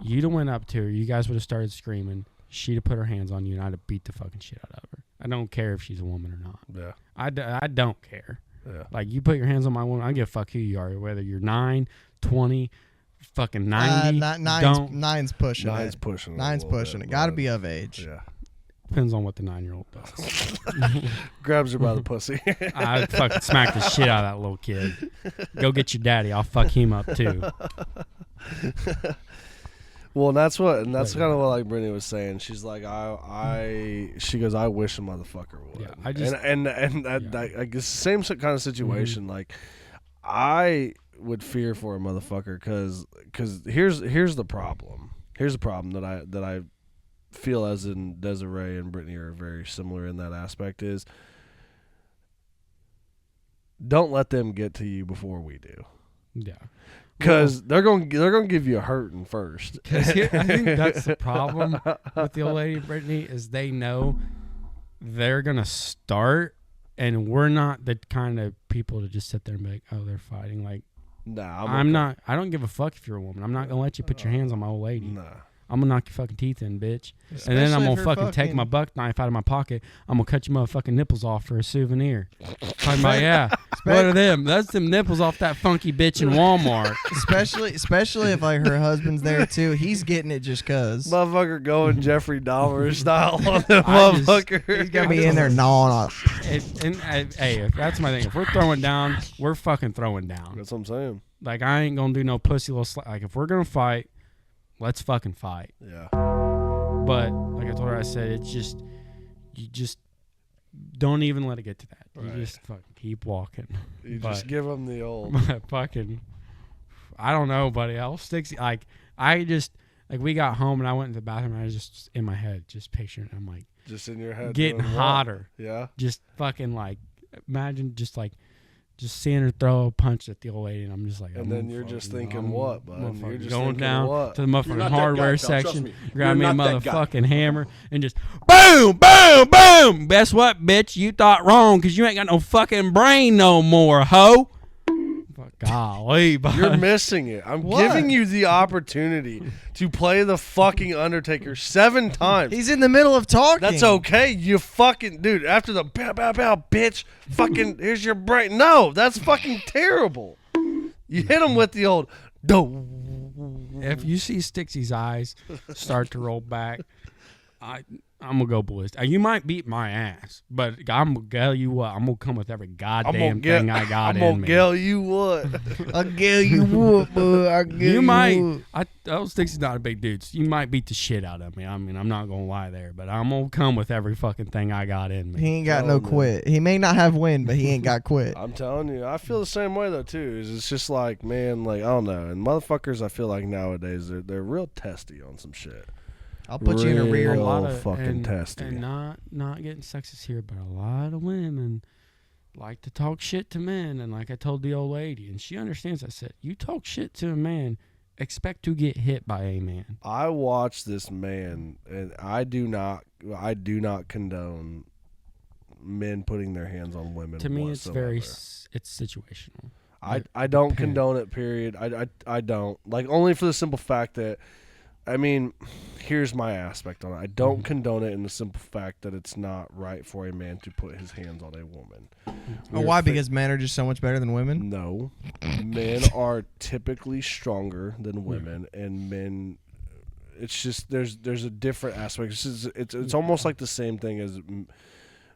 you'd have went up to her, you guys would have started screaming, she'd have put her hands on you, and I'd have beat the fucking shit out of her. I don't care if she's a woman or not. Yeah. I don't care. Yeah. Like, you put your hands on my woman, I don't give a fuck who you are, whether you're 9, 20, fucking 90. Nine's pushing Nine's it. pushing it. a Nine's little pushing bit, it. Got to but- be of age. Yeah. Depends on what the 9-year-old does. Grabs her by the pussy. I'd fucking smack the shit out of that little kid. Go get your daddy. I'll fuck him up too. Well, and that's kind But, of what like Brittany was saying. She's like, she goes, I wish a motherfucker would. Yeah, I just- and like it's the same kind of situation. Like, I would fear for a motherfucker because here's the problem. Here's the problem that I feel as in Desiree and Brittany are very similar in that aspect is don't let them get to you before we do. Yeah. Because they're gonna give you a hurting first. Because I think that's the problem with the old lady Brittany is they know they're gonna start, and we're not the kind of people to just sit there and be like, oh, they're fighting. Like, Nah, I'm okay. not. I don't give a fuck if you're a woman. I'm not gonna let you put your hands on my old lady. Nah. I'm gonna knock your fucking teeth in, bitch. And then I'm Especially gonna if you're fucking take my buck knife out of my pocket. I'm gonna cut your motherfucking nipples off for a souvenir. Talking about, yeah, what are them? That's them nipples off that funky bitch in Walmart. Especially if like her husband's there too. He's getting it just cause. Motherfucker going Jeffrey Dahmer style on the I just- motherfucker. He's gonna be in there gnawing on. Hey, if that's my thing. If we're throwing down, we're fucking throwing down. That's what I'm saying. Like, I ain't gonna do no pussy little like, if we're gonna fight, let's fucking fight. Yeah. But like I told her, I said, it's just, you just don't even let it get to that. Right. You just fucking keep walking. You But- just give them the old. fucking, I don't know, buddy. I'll stick. Like, I just, like, we got home and I went into the bathroom and I was just in my head, just picturing. I'm like, Just in your head. getting doing what? hotter. Yeah. Just fucking like, imagine just like just seeing her throw a punch at the old lady, and I'm just like, And then you're just thinking, what, bud? You're Motherfucker, just going thinking, down what? to the You're motherfucking not that hardware guy, pal. Trust section, me. grab me You're a not that guy. motherfucking hammer, and just boom, boom, boom. Guess what, bitch? You thought wrong because you ain't got no fucking brain no more, hoe. Golly, bud. You're missing it. I'm What? giving you the opportunity to play the fucking Undertaker 7 times. He's in the middle of talking. That's okay. You fucking dude. After the bow bow bow, bitch. Fucking here's your brain. No, that's fucking terrible. You hit him with the old. Do. If you see Stixie's eyes start to roll back, I'm gonna go ballistic. You might beat my ass, but I'm gonna tell you what. I'm gonna come with every goddamn thing I got I'm in gonna me. tell you what. I'll give you what, bud. I'll give you You might. what. Stixie's not a big dude. So you might beat the shit out of me. I mean, I'm not gonna lie there, but I'm gonna come with every fucking thing I got in me. He ain't got no Oh, man. quit. He may not have win, but he ain't got quit. I'm telling you, I feel the same way though too. It's just like, man, like I don't know. And motherfuckers, I feel like nowadays they're real testy on some shit. I'll put you in a rear. Real A lot of fucking testy. and not getting sexist here, but a lot of women like to talk shit to men. And like I told the old lady, and she understands. I said, you talk shit to a man, expect to get hit by a man. I watch this man, and I do not condone men putting their hands on women. To me, whatsoever. it's situational. I don't depends. condone it. Period. I don't like only for the simple fact that. I mean, here's my aspect on it. I don't condone it in the simple fact that it's not right for a man to put his hands on a woman. Oh, why? Because men are just so much better than women? No. Men are typically stronger than women, and men. It's just there's a different aspect. It's almost like the same thing as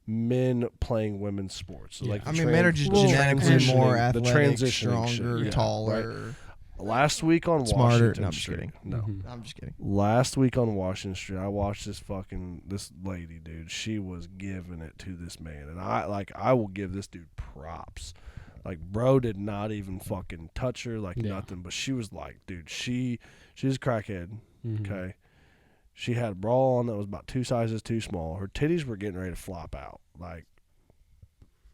men playing women's sports. So Yeah. like I the mean, men are just genetically transitioning- more the athletic, transitioning stronger, shit, yeah, taller. right? Last week on Smarter. Washington No, I'm just Street. kidding. No. Mhm. I'm just kidding. Last week on Washington Street, I watched this lady, dude. She was giving it to this man, and I will give this dude props. Like, bro did not even fucking touch her, like nothing. But she was like, dude, she's a crackhead. Mhm. Okay, she had a bra on that was about 2 sizes too small. Her titties were getting ready to flop out. Like,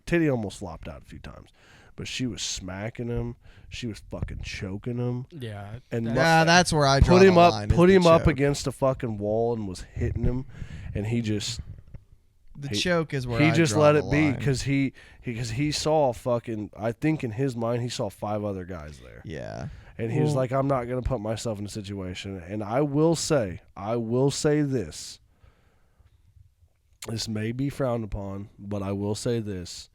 titty almost flopped out a few times. But she was smacking him. She was fucking choking him. Yeah, And Yeah, that's where I draw put him the up, line, is put the him up choke. against a fucking wall and was hitting him, and he just The choke is where I just draw let the it be line. because he saw fucking. I think in his mind he saw 5 other guys there, Yeah. and he was Well- like, "I'm not gonna put myself in a situation." And I will say this. This may be frowned upon, but I will say this.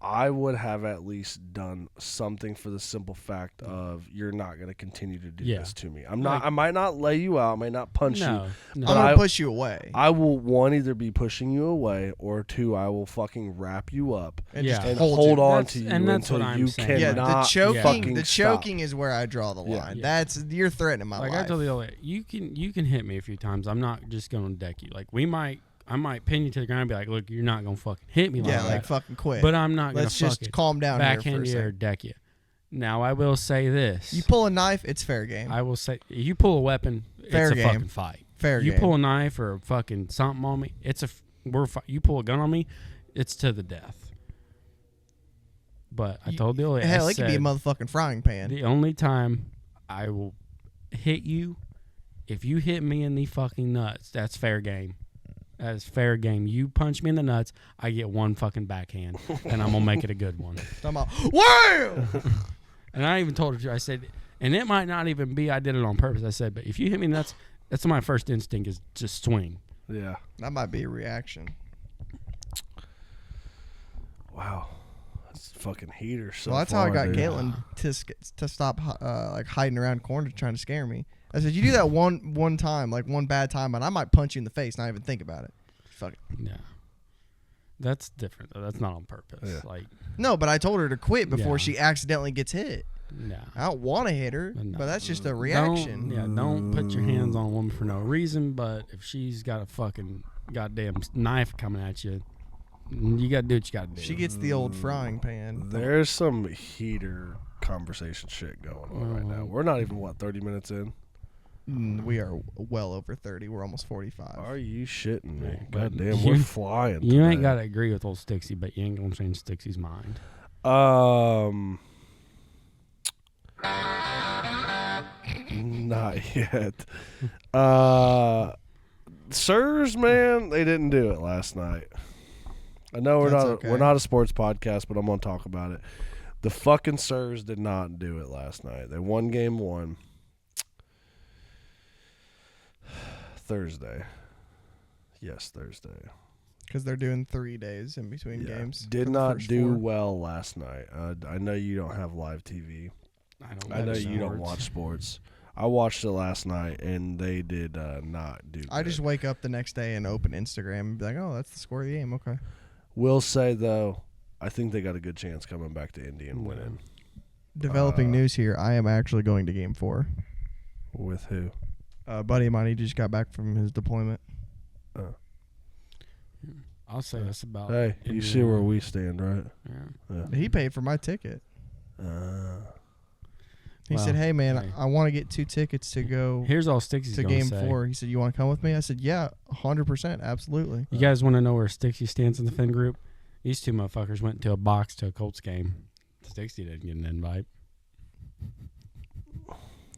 I would have at least done something for the simple fact of you're not going to continue to do Yeah. this to me. I might not lay you out, I might not punch you. no. I'm But going I- to push you away. I will, one, either be pushing you away, or 2, I will fucking wrap you up And Yeah. just and hold, hold you. on That's- to you and that's until what I'm you saying. Yeah, cannot the choking, fucking the stop. choking is where I draw the Yeah. line. Yeah. That's you're threatening my Like life. I told the old lady, you can hit me a few times. I'm not just gonna deck you. Like I might pin you to the ground and be like, look, you're not gonna fucking hit me like yeah, that. like fucking quit. But I'm not Let's gonna just fucking calm down here for backhand a you or second. deck you. Now I will say this. You pull a knife, it's fair game. I will say you pull a weapon, Fair it's a game. fucking fight. Fair You game. pull a knife or fucking something on me, you pull a gun on me, it's to the death. But I told the old lady, Hell, I it could be a said, motherfucking frying pan. the only time I will hit you, if you hit me in the fucking nuts, that's fair game. That's fair game. You punch me in the nuts, I get one fucking backhand, and I'm gonna make it a good one. Talking about, wham! And I even told her, I said, and it might not even be I did it on purpose. I said, but if you hit me in the nuts, that's my first instinct is just swing. Yeah. That might be a reaction. Wow. That's fucking heater. So Well, that's how I got dude. Caitlin to stop like hiding around corners trying to scare me. I said, you do that one time, like one bad time, and I might punch you in the face, not even think about it. Fuck it. Yeah. That's different though. That's not on purpose. Yeah. Like, No, but I told her to quit before Yeah. she accidentally gets hit. no. I don't want to hit her, No. but that's just a reaction. Don't put your hands on a woman for no reason. But if she's got a fucking goddamn knife coming at you, you gotta do what you gotta do. She gets the old frying pan. There's some heater conversation shit going on right now. We're not even 30 minutes in. We are well over 30. We're almost 45. Are you shitting me? But God damn, you- we're flying. You ain't today. gotta agree with old Stixie, but you ain't gonna change Stixie's mind. Not yet. Sirs, man, they didn't do it last night. I know we're not a sports podcast, but I'm gonna talk about it. The fucking Sirs did not do it last night. They won game 1. Thursday. Yes, Thursday. Because they're doing 3 days in between games. Did not do well last night. I know you don't have live TV. I know you don't watch sports. I watched it last night, and they did not do I good. just wake up the next day and open Instagram and be like, oh, that's the score of the game. Okay. Will say, though, I think they got a good chance coming back to Indy and winning. Developing news here. I am actually going to game 4. With who? A buddy of mine, he just got back from his deployment. I'll say this about. Hey, you see where we stand, right? Yeah. He paid for my ticket. He said, hey, man, I want to get 2 tickets to go Here's all Stixie's to gonna game say. 4. He said, you want to come with me? I said, yeah, 100%. Absolutely. You guys want to know where Stixie stands in the Fin group? These 2 motherfuckers went to a box to a Colts game. Stixie didn't get an invite.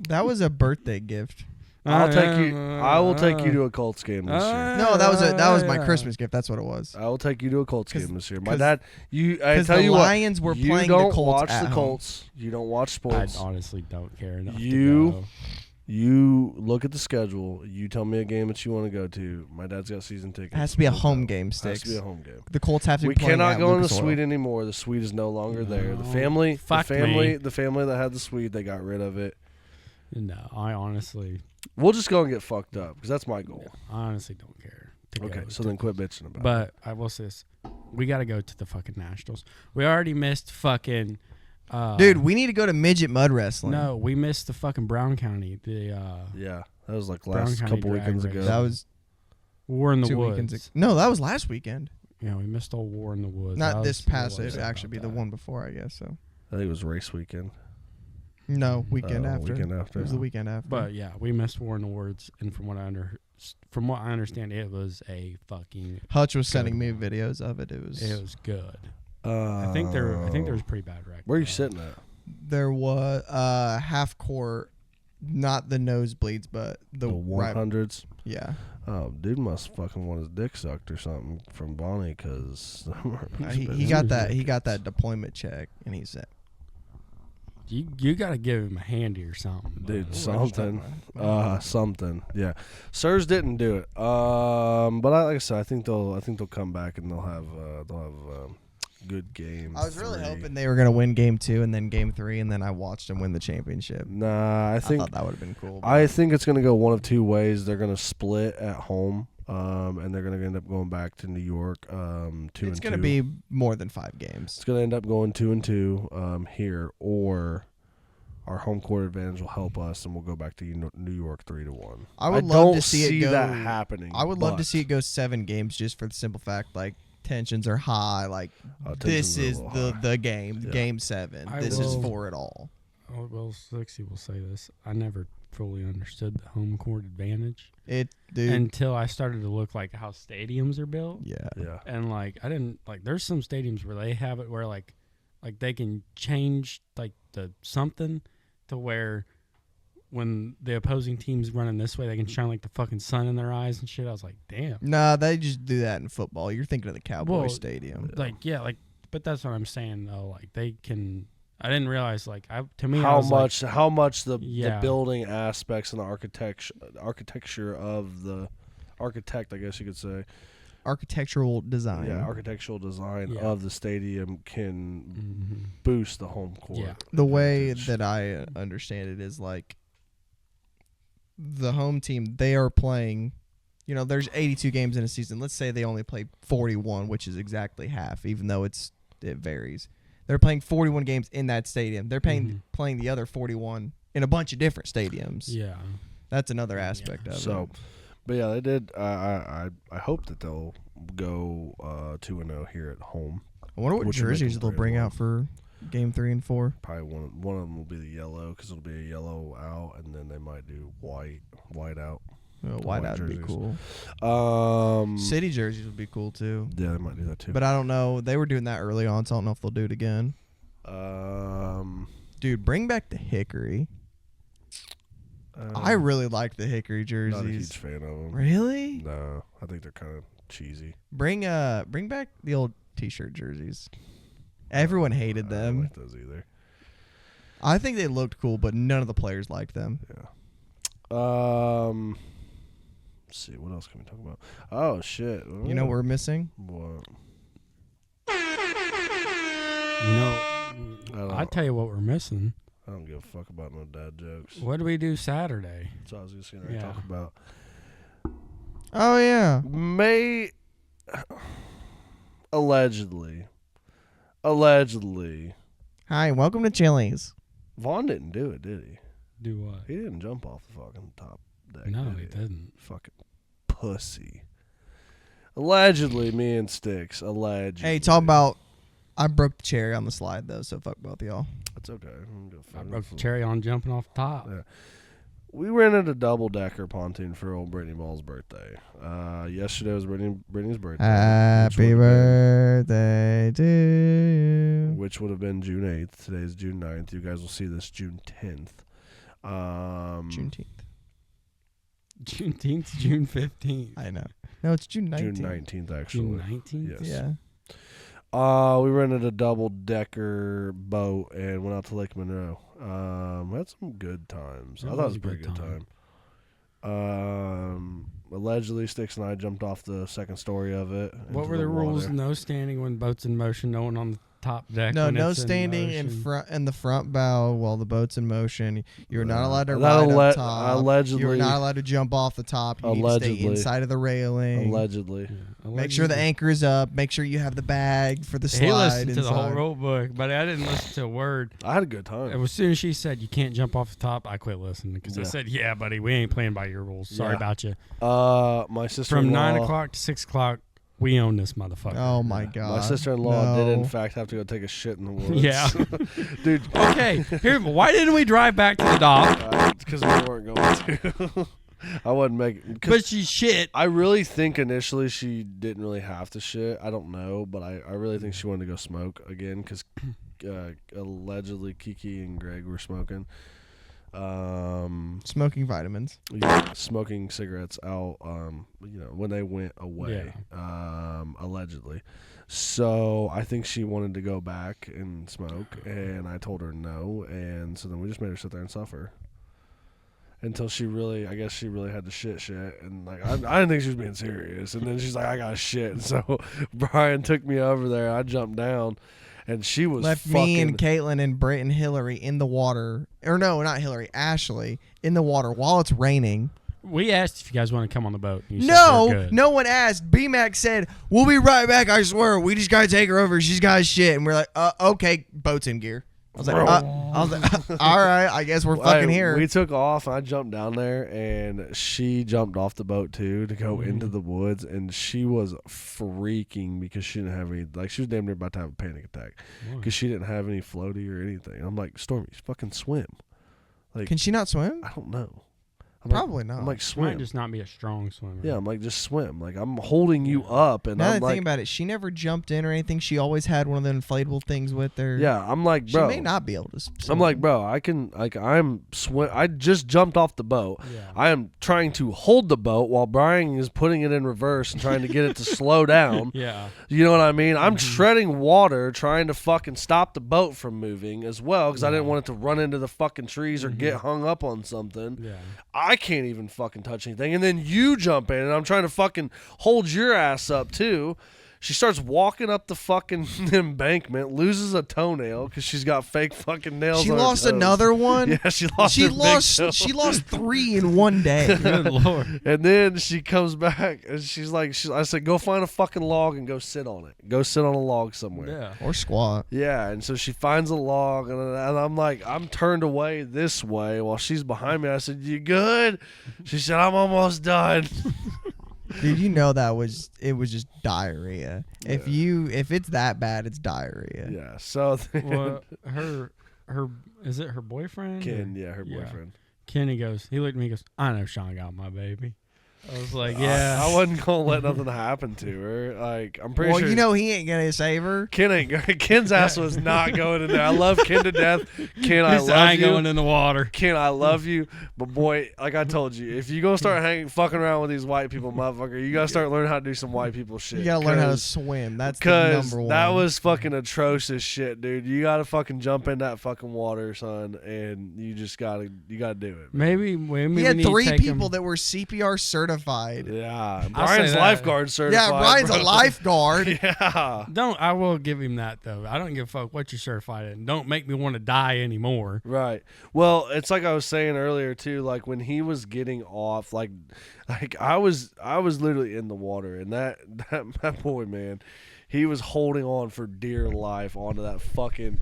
That was a birthday gift. I'll take you. I will take you to a Colts game this year. No, that was my Christmas gift. That's what it was. I will take you to a Colts game this year. My 'cause- dad, I tell the you Lions what, were you playing the don't Colts watch at the home. Colts. You don't watch sports. I honestly don't care enough to You- go. You look at the schedule. You tell me a game that you want to go to. My dad's got season tickets. It has to be a We'll home go. game, Has Sticks. to be a home game. The Colts have to We be playing cannot at go in the Lucas Oil. suite anymore. The suite is no longer there. The No. family, Fuck me. the family that had the suite, they got rid of it. No, I honestly We'll just go and get fucked up because that's my goal. don't care. to Okay, go so to then quit bitching about it. But I will say this: we got to go to the fucking Nationals. We already missed fucking. Dude, we need to go to midget mud wrestling. No, we missed the fucking Brown County. The Yeah, that was like Brown last County couple drag weekends race. ago. that was War in the 2 Woods. weekends ago. No, that was last weekend. Yeah, we missed all War in the Woods. Not I this was a past. little It'd upset actually be about the that. one before, I guess. So I think it was race weekend. no, weekend after. Weekend after. It was the weekend after. But yeah, we missed War in the Woods, and from what I understand, it was a fucking. Hutch was sending me videos of it. It was good. I think there was pretty bad wreck. Where are you sitting at? there was half court, not the nosebleeds, but the The right. 100s. Yeah, Oh, dude must fucking want his dick sucked or something from Bonnie because he got that. He got that deployment check, and he said, You got to give him a handy or something, dude, bud. something, something. Yeah, Sirs didn't do it. But like I said, I think they'll come back and they'll have good games. I was really hoping they were gonna win game 2 and then game 3, and then I watched them win the championship. Nah, I I think thought that would have been cool. I think it's gonna go one of 2 ways. They're gonna split at home, and they're gonna end up going back to New York. 2 it's and gonna 2. be more than 5 games. It's gonna end up going 2 and 2 here, or our home court advantage will help us, and we'll go back to New York 3-1. I would love don't to see it go. that happening. I would love to but- see it go 7 games just for the simple fact, like, tensions are high. Like, tensions this are a is little high. the game, Yeah. game 7. I This is will- for it all. Oh, well, Sixty will say this. I never fully understood the home court advantage Dude. until I started to look like how stadiums are built. Yeah. Yeah. And like I didn't like there's some stadiums where they have it where like they can change like the something to where when the opposing team's running this way they can shine like the fucking sun in their eyes and shit. I was like, damn. Nah, they just do that in football. You're thinking of the Cowboy Well, Stadium. Like yeah, like but that's what I'm saying though. Like they can I didn't realize like to me I How was much? like, How much the Yeah. building aspects and the architecture of the architect, I guess you could say. Architectural design. Yeah, architectural design Yeah. of the stadium can mhm. boost the home court. Yeah. The way advantage. that I understand it is like the home team, they are playing, there's 82 games in a season. Let's say they only play 41, which is exactly half, even though it varies. They're playing 41 games in that stadium. They're playing the other 41 in a bunch of different stadiums. Yeah. That's another aspect of So, it. but yeah, they did. I hope that they'll go 2-0 here at home. I wonder what which would make jerseys them they'll bring 3-1. out for game 3 and 4. Probably one of them will be the yellow because it'll be a yellow out, and then they might do white out. White white out would be jerseys. cool. City jerseys would be cool too. Yeah, they might do that too. But I don't know. They were doing that early on, so I don't know if they'll do it again. Dude, bring back the Hickory. I really like the Hickory jerseys. Not a huge fan of them. Really? No, I think they're kind of cheesy. Bring back the old T-shirt jerseys. Everyone hated I don't them. like those either. I think they looked cool, but none of the players liked them. Yeah. Let's see, what else can we talk about? Oh shit! You know what we're missing? What? You know, I tell you what we're missing. I don't give a fuck about no dad jokes. What do we do Saturday? That's what I was just gonna Yeah. talk about. Oh yeah. Allegedly. Hi, welcome to Chili's. Vaughn didn't do it, did he? Do what? He didn't jump off the fucking top deck. No, did he didn't. Fucking pussy. Allegedly, me and Sticks. Allegedly. Hey, talk about. I broke the cherry on the slide though, so fuck both y'all. That's okay. I broke the cherry on jumping off the top. Yeah. We rented a double-decker pontoon for old Brittany Ball's birthday. Yesterday was Brittany's birthday. Happy birthday to you. Which would have been June 8th. Today's June 9th. You guys will see this June 10th. Juneteenth. Juneteenth, June 15th. I know. No, it's June 19th. June 19th, actually. June 19th? Yes. Yeah. We rented a double-decker boat and went out to Lake Monroe. We had some good times. I thought it was a pretty good time. Allegedly, Sticks and I jumped off the second story of it. What into were the rules? water. No standing when boat's in motion, no one on the top deck. No, when no it's standing in motion. front in the front bow while the boat's in motion. You're not allowed to That ride up top. allegedly- You're not allowed to jump off the top. You need to stay Allegedly. inside of the railing. Allegedly. Yeah, Make sure the anchor is up. Make sure you have the bag for the slide. He listened to the whole inside. rule book, but I didn't listen to a word. I had a good time. As soon as she said you can't jump off the top, I quit listening because I Yeah. said, "Yeah, buddy, we ain't playing by your rules. Sorry Yeah. about you." My sister-in-law. From 9 o'clock to 6 o'clock, we own this motherfucker. Oh my god. My sister-in-law No. did, in fact, have to go take a shit in the woods. Yeah. Dude. Okay, here. Why didn't we drive back to the dock? Because we weren't going to. I wasn't making. But she shit. I really think initially she didn't really have to shit. I don't know, but I really think she wanted to go smoke again because allegedly Kiki and Greg were smoking. Smoking vitamins. Yeah, smoking cigarettes out, when they went away, allegedly. So I think she wanted to go back and smoke, and I told her no, and so then we just made her sit there and suffer. Until I guess she really had to shit, and like I didn't think she was being serious, and then she's like, I got shit, and so Brian took me over there, I jumped down, and she was Left me and Caitlin and Britt and Hillary in the water. Or no, not Hillary, Ashley in the water while it's raining. We asked if you guys want to come on the boat. You said No, we're good. no one asked. B-Mac said, we'll be right back, I swear. We just got to take her over. She's got shit. And we're like, okay, boat's in gear. I was like, all right, I guess we're fucking here. We took off. I jumped down there, and she jumped off the boat too to go into the woods, and she was freaking because she didn't have any. Like she was damn near about to have a panic attack because she didn't have any floaty or anything. I'm like, Stormy, fucking swim. Like, Can she not swim? I don't know. Probably not. I'm like, She might swim. just not be a strong swimmer. Yeah, I'm like, just swim. Like I'm holding you up, and Now that I'm I like, think about it, she never jumped in or anything. She always had one of the inflatable things with her. yeah, I'm like, She bro. may not be able to swim. I'm like, bro, I can, like, I'm swim. I just jumped off the boat. Yeah. I am trying to hold the boat while Brian is putting it in reverse and trying to get it to slow down. Yeah. You know what I mean? I'm treading water, trying to fucking stop the boat from moving as well because I didn't want it to run into the fucking trees or get hung up on something. Yeah. I can't even fucking touch anything. And then you jump in, and I'm trying to fucking hold your ass up too. She starts walking up the fucking embankment, loses a toenail because she's got fake fucking nails. She on her lost toes. another one. Yeah, she lost. She her big lost. toe. She lost 3 in one day. Good Lord. And then she comes back and she's like, I said, go find a fucking log and go sit on it. Go sit on a log somewhere. Yeah. Or squat. Yeah, and so she finds a log, and I'm like, I'm turned away this way while she's behind me. I said, you good? She said, I'm almost done. Dude, you know it was just diarrhea. If it's that bad, it's diarrhea. Yeah, so then Well, her is it her boyfriend? Ken, or- her boyfriend. Kenny goes. He looked at me. and goes, I know Sean got my baby. I was like, yeah. I wasn't gonna let nothing happen to her. Like, I'm pretty Well, sure. you know he ain't gonna save her. Ken ain't. Ken's ass was not going in there. I love Ken to death. Ken, I He's love ain't you. going in the water. Ken, I love you, but boy, like I told you, if you gonna start fucking around with these white people, motherfucker, you gotta start learning how to do some white people shit. You gotta learn how to swim. That's the Because number one. that was fucking atrocious shit, dude. You gotta fucking jump in that fucking water, son, and you just gotta do it. Maybe He we had need to 3 take people him. that were CPR certified. Yeah, I'll Brian's say that. lifeguard certified. Yeah, Brian's bro. a lifeguard. Yeah. I will give him that though. I don't give a fuck what you're certified in. Don't make me want to die anymore. Right. Well, it's like I was saying earlier too. Like when he was getting off, like I was literally in the water, and that boy, man, he was holding on for dear life onto that fucking.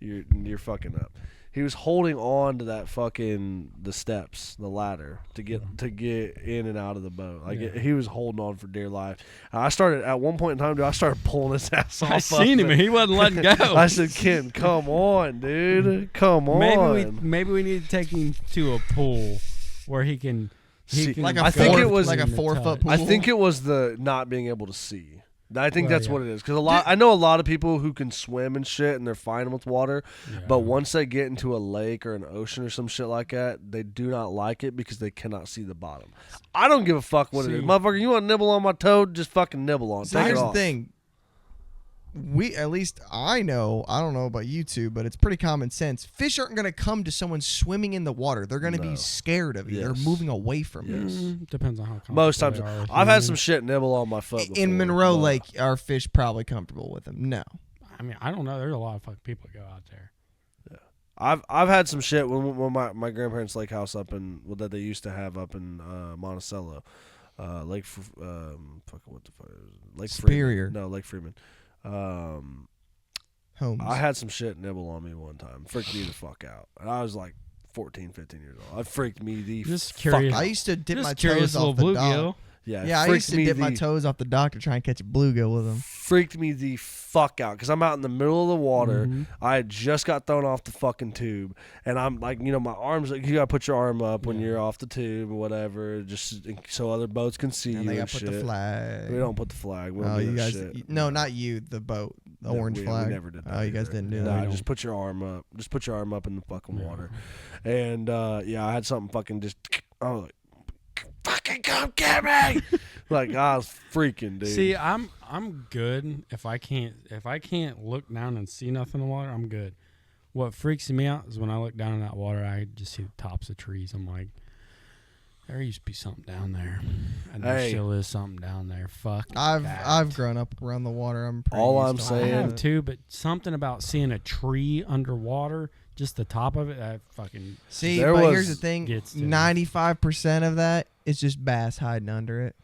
You're fucking up. He was holding on to that fucking the steps, the ladder to get in and out of the boat. Like he was holding on for dear life. I started at one point in time, dude. I started pulling his ass off. I seen him and he wasn't letting go. I said, Ken, come on, dude. Come on. Maybe we need to take him to a pool where he can. See, can Like go a I think it was like a in the 4-foot tub. pool. I think it was the not being able to see. I think Well, that's yeah. what it is. Because I know a lot of people who can swim and shit, and they're fine with water. Yeah. But once they get into a lake or an ocean or some shit like that, they do not like it because they cannot see the bottom. I don't give a fuck what it is, See- motherfucker. You want to nibble on my toe? Just fucking nibble on. it. So Take here's it the off. thing. At least I know, I don't know about you two, but it's pretty common sense. Fish aren't going to come to someone swimming in the water. They're going to No. be scared of you. Yes. They're moving away from you. Depends on how Most times, comfortable they are with I've had humans. some shit nibble on my foot. Before, In Monroe but- Lake, are fish probably comfortable with them? No. I mean, I don't know. There's a lot of fucking people that go out there. I've had some shit when my grandparents' lake house up in that they used to have up in Monticello, Lake fucking what the fuck is it? Lake Superior. Freeman. No, Lake Freeman. Homes. I had some shit nibble on me one time. Freaked me the fuck out. And I was like 14, 15 years old. It freaked me the Just fuck curious. out. I used to dip Just my curious toes little off the bluegill. dock. Yeah, Yeah, I freaked used to me dip my the- toes off the dock to try and catch a bluegill with them. Freaked me the fuck out because I'm out in the middle of the water. Mhm. I had just got thrown off the fucking tube, and I'm like, my arms. Like, you gotta put your arm up when Yeah. you're off the tube or whatever, just so other boats can see And you they and got to put shit. the flag. We don't put the flag. We don't Oh, do you that guys. shit. No, not you. The boat. The No, orange we flag. never did that. Oh, you guys either. didn't do Nah, that. just put your arm up. Just put your arm up in the fucking Yeah. water. And yeah, I had something fucking just. I was like, fucking come get me! Like I was freaking, dude. See, I'm good if I can't look down and see nothing in the water. I'm good. What freaks me out is when I look down in that water, I just see the tops of trees. I'm like, there used to be something down there, and there Hey. still is something down there. Fuck. I've that. grown up around the water. I'm pretty All used I'm to I saying- it. have too, but something about seeing a tree underwater, just the top of it, that fucking See, There but was- here's the thing: gets to me. 95% of that is just bass hiding under it.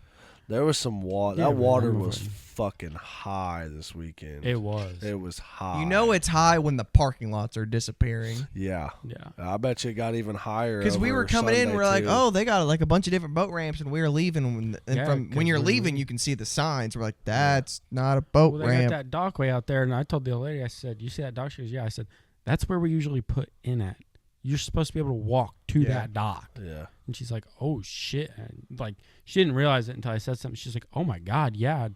There was some water. Yeah, That but water I'm was over it. fucking high this weekend. it was. It was high. You know it's high when the parking lots are disappearing. Yeah. Yeah. I bet you it got even higher. Because we over were coming in, Sunday, we're like, too. oh, they got like a bunch of different boat ramps, and we were leaving. And Yeah, from 'cause when you're when leaving, we- you can see the signs. We're like, that's not a boat Well, they ramp. got that dockway out there, and I told the old lady, I said, "You see that dock?" She goes, "Yeah." I said, "That's where we usually put in at. You're supposed to be able to walk to Yeah. that dock." Yeah. And she's like, "Oh shit!" And like she didn't realize it until I said something. She's like, "Oh my god, yeah."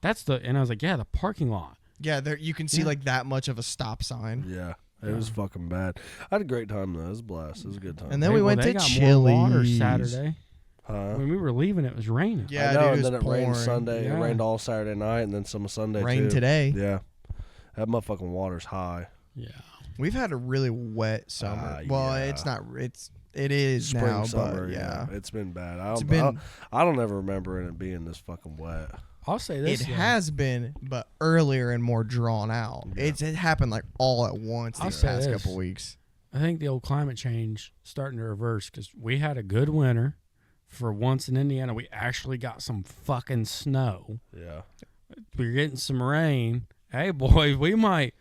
That's the. And I was like, "Yeah, the parking lot." Yeah, there you can see Yeah. like that much of a stop sign. Yeah. It was fucking bad. I had a great time though. It was a blast. It was a good time. And then They- we well, went they to got more water Chili's. Saturday. huh? When we were leaving, it was raining. Yeah, I know, dude, and it then was it rained pouring. Sunday. Yeah. It rained all Saturday night, and then some Sunday Rain too. today. Yeah. That motherfucking water's high. Yeah. We've had a really wet summer. Well, yeah. it's not. It is Spring, now, summer. but yeah. It's been bad. I don't ever remember it being this fucking wet. I'll say It this. though. has been, but earlier and more drawn out. Yeah. It happened like all at once I'll these say past this. couple weeks. I think the old climate change starting to reverse because we had a good winter. For once in Indiana, we actually got some fucking snow. Yeah. We're getting some rain. Hey, boys, we might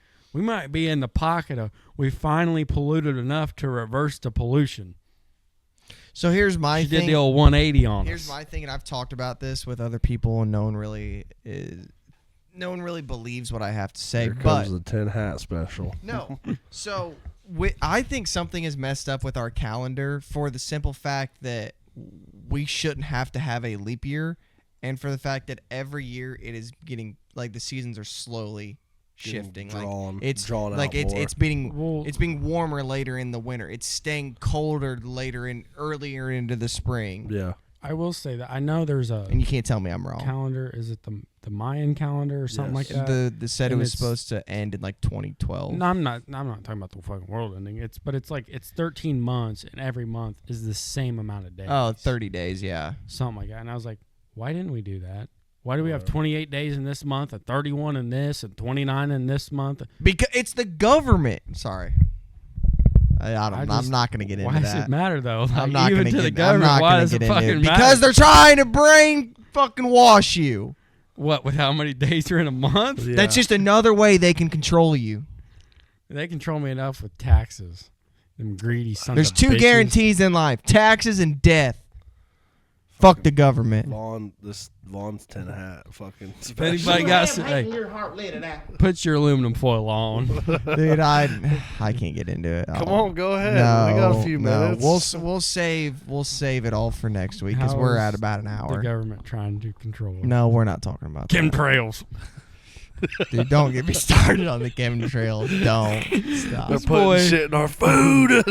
be in the pocket of we finally polluted enough to reverse the pollution. So here's my She thing. did the old 180 on Here's us. my thing, and I've talked about this with other people, and no one really believes what I have to say. Here But comes the 10 hat special. no, so I think something is messed up with our calendar for the simple fact that we shouldn't have to have a leap year, and for the fact that every year it is getting like the seasons are slowly shifting. It's drawn like out it's more. it's being warmer later in the winter. It's staying colder earlier into the spring. Yeah. I will say that I know there's a And you can't tell me I'm wrong. calendar. Is it the Mayan calendar or something like that? The said it And was it's- supposed to end in like 2012. No, I'm not talking about the fucking world ending. It's 13 months, and every month is the same amount of days. Oh, 30 days, yeah. Something like that. And I was like, why didn't we do that? Why do we have 28 days in this month and 31 in this and 29 in this month? Because it's the government. Sorry. I'm not going to get into Why that. does it matter though? Like, I'm not even going to the I'm government, not why going does to it get into fucking it. matter? Because they're trying to brain fucking wash you. What, with how many days are in a month? Yeah. That's just another way they can control you. They control me enough with taxes. Them greedy sons There's of two bitches. guarantees in life: taxes and death. Fuck the government. Vaughn's tin hat. Fucking. If anybody got some, hey, put your aluminum foil on. Dude, I can't get into it. Come on, go ahead. No, we got a few no. minutes. We'll save it all for next week because How we're is at about an The hour. government trying to control. No, we're not talking about that. Chemtrails. Dude, don't get me started on the chemtrails. Don't stop. They're This putting boy- shit in our food.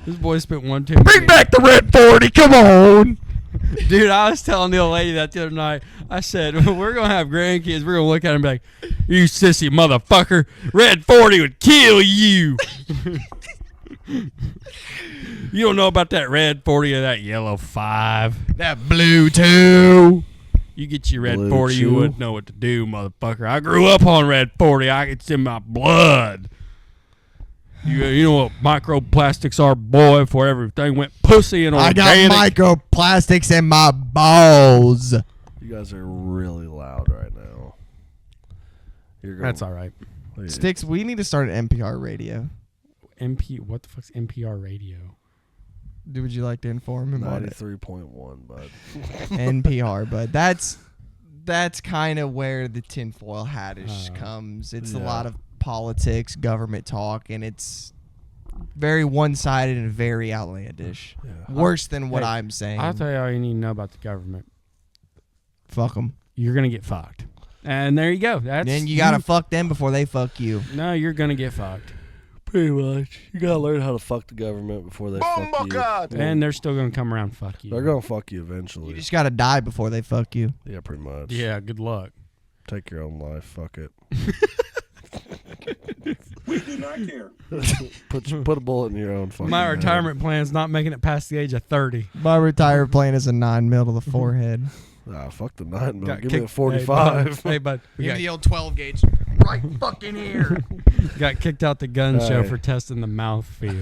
This boy spent one too many. back the red 40. Come on. Dude, I was telling the old lady that the other night. I said, we're going to have grandkids. We're going to look at them and be like, you sissy motherfucker. Red 40 would kill you. You don't know about that red 40 or that yellow 5. That blue 2. You get your red Blue 40, you chew. wouldn't know what to do, motherfucker. I grew up on red 40. It's in my blood. You know what microplastics are, boy, before everything went pussy and I organic. got microplastics in my balls. You guys are really loud right now. You're going, That's all right. Sticks, we need to start an NPR radio. What the fuck's NPR radio? Would you like to inform him on it? 93.1, bud. NPR, but that's kind of where the tinfoil hatish comes. It's a Yeah. lot of politics, government talk, and it's very one-sided and very outlandish. Yeah. Worse than what Hey, I'm saying. I'll tell you all you need to know about the government. Fuck them. You're gonna get fucked, and there you go. That's Then you gotta fuck them before they fuck you. No, you're gonna get fucked, Pretty much. You gotta learn how to fuck the government before they fuck you. and they're still gonna come around and fuck you. They're gonna fuck you eventually. You just gotta die before they fuck you. Yeah, pretty much. Yeah, good luck. Take your own life. Fuck it. We do not care. Put a bullet in your own fucking My head. retirement plan's not making it past the age of 30. My retired plan is a 9 mil to the forehead. Ah, fuck the 9 mil. Got Give me the kicked- 45. Hey, bud. We got, old 12 gauge right fucking here. got kicked out the gun show Hey. for testing the mouth feel.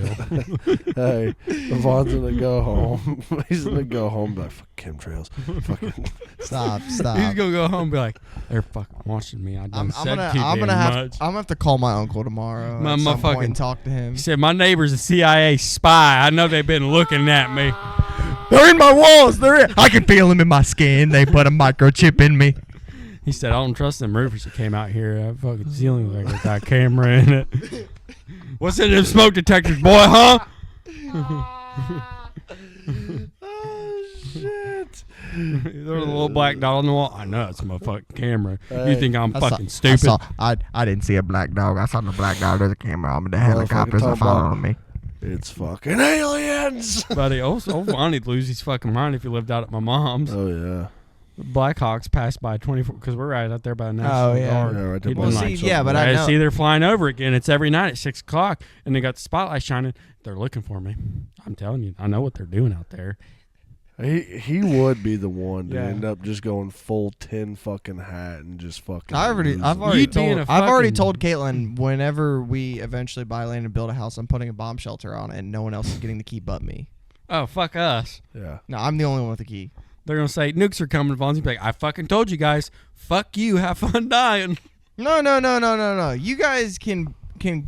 Hey, Vaughn's gonna go home. He's gonna go home and be like, fuck chemtrails. Fucking Stop. He's gonna go home and be like, "They're fucking watching me. I done said too damn much." I'm gonna have to call my uncle tomorrow My at some motherfucking- point and talk to him. He said, "My neighbor's a CIA spy. I know they've been looking at me." They're in my walls. I can feel them in my skin. They put a microchip in me. He said, "I don't trust them roofers that came out here. That fucking ceiling like it got a camera in it. What's in them smoke detectors, boy? Huh?" oh shit. There's a little black dot on the wall. I know it's my fucking camera. You Hey, think I'm I saw- fucking stupid? I didn't see a black dog. I saw the black dog. There's a camera on me. The helicopters are following me. It's fucking aliens. Buddy, old Vonnie'd lose his fucking mind if he lived out at my mom's. Oh yeah. Blackhawks passed by 24 because we're right out there by the National yeah. Guard. Yeah, right there He'd by been the like, National yeah, but Guard. I I know- see they're flying over again. It's every night at 6 o'clock, and they got the spotlight shining. They're looking for me. I'm telling you, I know what they're doing out there. He would be the one to Yeah. end up just going full tin fucking hat and just fucking. I've already You'd be in a fucking- told Caitlin whenever we eventually buy land and build a house, I'm putting a bomb shelter on it, and no one else is getting the key but me. Oh, fuck us. Yeah. No, I'm the only one with the key. They're going to say, nukes are coming. Von's be like, I fucking told you guys. Fuck you. Have fun dying. No. You guys can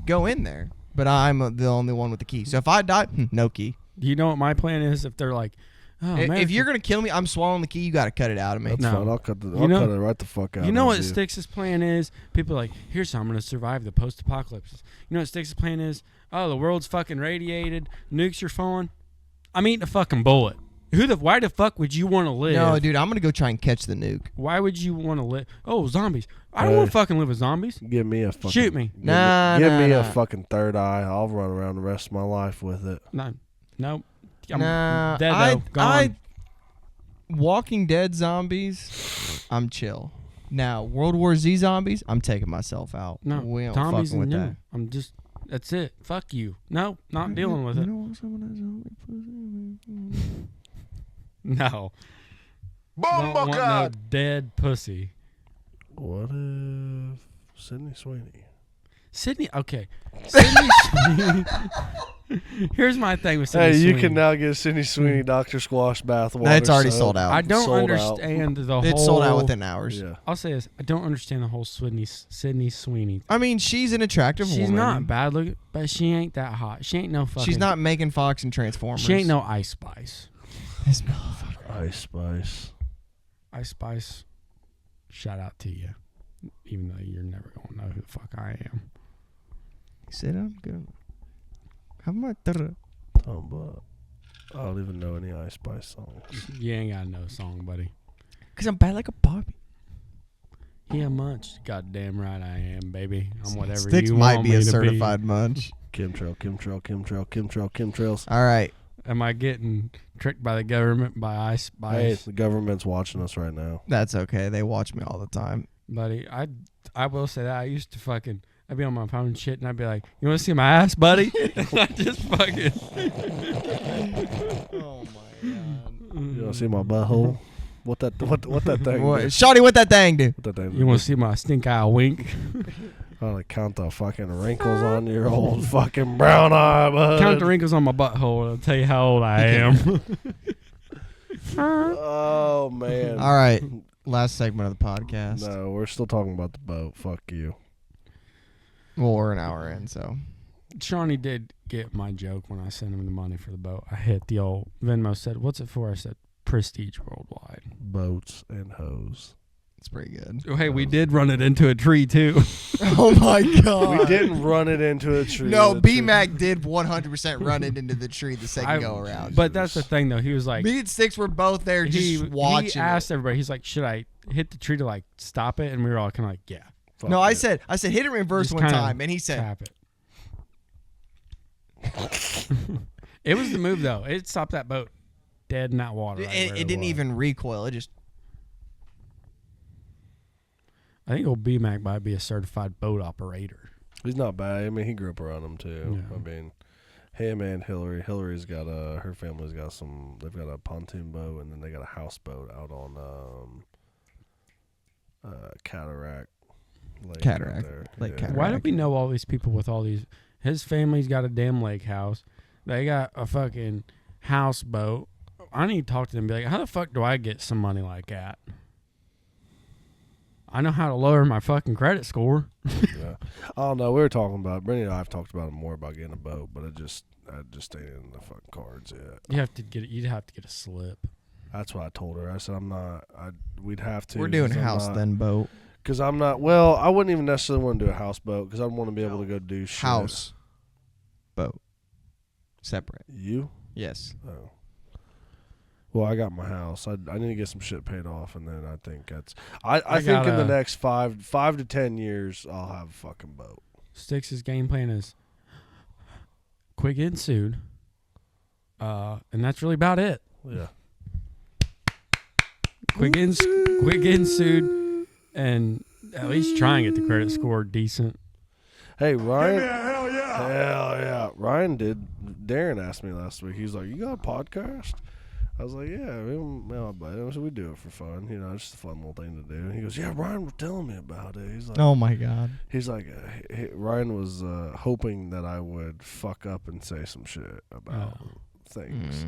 go in there, but I'm the only one with the key. So if I die, no key. You know what my plan is? If they're like, oh, man. If you're gonna kill me, I'm swallowing the key. You got to cut it out of me. That's No. fine. I'll cut it right the fuck out. You know of what Styx's plan is? People are like, here's how I'm going to survive the post-apocalypse. You know what Styx's plan is? Oh, the world's fucking radiated. Nukes are falling. I'm eating a fucking bullet. Why the fuck would you want to live? No, dude, I'm gonna go try and catch the nuke. Why would you want to live? Oh, zombies! I don't want to fucking live with zombies. Give me a fucking Shoot me. Give me a fucking third eye. I'll run around the rest of my life with it. No. I'm Nah, dead though. Gone. Walking Dead zombies, I'm chill. Now, World War Z zombies, I'm taking myself out. No, we ain't zombies fucking with no. that. I'm just. That's it. Fuck you. No, not dealing with it. want some of that zombie pussy? No. Don't want no dead pussy. What if Sydney Sweeney? Sydney. Okay. Sydney Sweeney. Here's my thing with Sydney Hey, you Sweeney. can now get Sydney Sweeney Dr. Squash bath water. No, it's already soap. sold out. I don't Sold understand the whole. It's sold out within hours. Yeah. I'll say this. I don't understand the whole Sydney Sweeney. I mean, she's an attractive She's woman. not bad looking, but she ain't that hot. She ain't no fucking. She's not Megan Fox and Transformers. She ain't no Ice Spice. This motherfucker. Ice Spice. Ice Spice. Shout out to you, even though you're never gonna know who the fuck I am. Said I'm good. How much? Talkin Bout. I don't even know any Ice Spice songs. You ain't got no song, buddy. Because I'm bad like a Barbie. Yeah, much. Goddamn right I am, baby. I'm whatever Sticks you might want be me a to certified munch. Chemtrails. All right. Am I getting tricked by the government by Ice Hey, Spice? the government's watching us right now. That's okay. They watch me all the time. Buddy, I will say that I used to fucking I'd be on my phone and shit and I'd be like, you wanna see my ass, buddy? And I just fucking Oh my god. You wanna see my butthole? What that thing? do? Shawty, what that thing do? What that thing? You wanna see my stink eye wink? I like count the fucking wrinkles on your old fucking brown eye, bud. Count the wrinkles on my butthole and I'll tell you how old I am. Oh man. All right. Last segment of the podcast. No, we're still talking about the boat. Fuck you. Well, we're an hour in, so. Shawnee did get my joke when I sent him the money for the boat. I hit the old Venmo, said, what's it for? I said, Prestige Worldwide. Boats and hoes. It's pretty good. Oh, hey, we did run it into a tree, too. Oh my god. We didn't run it into a tree. No, The B tree- Mac did 100% run it into the tree the second go around. But that's the thing, though. He was like, Me and Sticks were both there just watching. he asked everybody, he's like, should I hit the tree to, like, stop it? And we were all kind of like, yeah. Fuck No, I it. said hit it reverse Just one kinda time, and he said, Tap it. It was the move, though. It stopped that boat dead in that water. it didn't even recoil. It just. I think old B-Mac might be a certified boat operator. He's not bad. I mean, he grew up around them too. Yeah. I mean, him and Hillary. Hillary's got her family's got some. They've got a pontoon boat, and then they got a houseboat out on Cataract Lake. Cataract. out there. Lake Yeah. Cataract. Why do we know all these people with all these? His family's got a damn lake house. They got a fucking houseboat. I need to talk to them and be like, how the fuck do I get some money like that? I know how to lower my fucking credit score. Yeah. I don't know. We were talking about Brittany and I have talked about it more about getting a boat, but I just ain't in the fucking cards yet. You'd have to get a slip. That's what I told her. I said I'm not. We'd have to. We're doing 'cause I'm house not- then boat. Because I'm not. Well, I wouldn't even necessarily want to do a houseboat because I'd want to be able to go do shit. House. Boat. Separate. You? Yes. Oh. Well, I got my house. I need to get some shit paid off, and then I think that's. I think in the next 5 to 10 years, I'll have a fucking boat. Sticks' game plan is quit getting sued. And that's really about it. Yeah. Quit getting sued, and at least try and get the credit score decent. Hey, Ryan. Hell yeah. Ryan did. Darren asked me last week. He's like, "You got a podcast?" I was like, "Yeah, we do it for fun. You know, it's just a fun little thing to do." And he goes, "Yeah, Ryan was telling me about it." He's like, Oh my god. He's like, Ryan was hoping that I would fuck up and say some shit about things.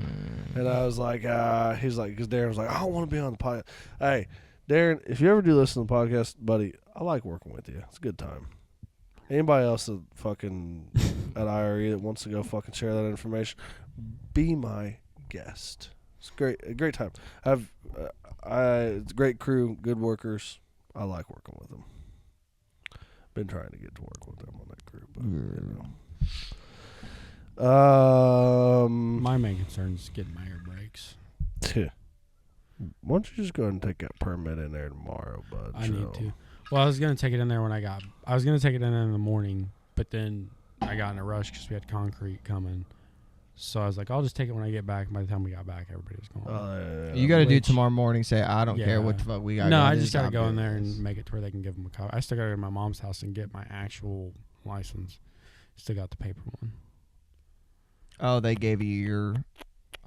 And I was like, he's like, because Darren was like, I don't want to be on the podcast. Hey, Darren, if you ever do listen to the podcast, buddy, I like working with you. It's a good time. Anybody else that fucking at IRE that wants to go fucking share that information, be my guest. It's a great time. It's a great crew, good workers. I like working with them. Been trying to get to work with them on that crew, but you know. My main concern is getting my air brakes. Why don't you just go ahead and take that permit in there tomorrow, bud? I need to. Well, I was gonna take it in there I was gonna take it in there in the morning, but then I got in a rush because we had concrete coming. So I was like, I'll just take it when I get back. By the time we got back, everybody was going. You got to do it tomorrow morning. Say, I don't care what the fuck we got. No, I just got to go in there and make it to where they can give them a copy. I still got to go to my mom's house and get my actual license. Still got the paper one. Oh, they gave you your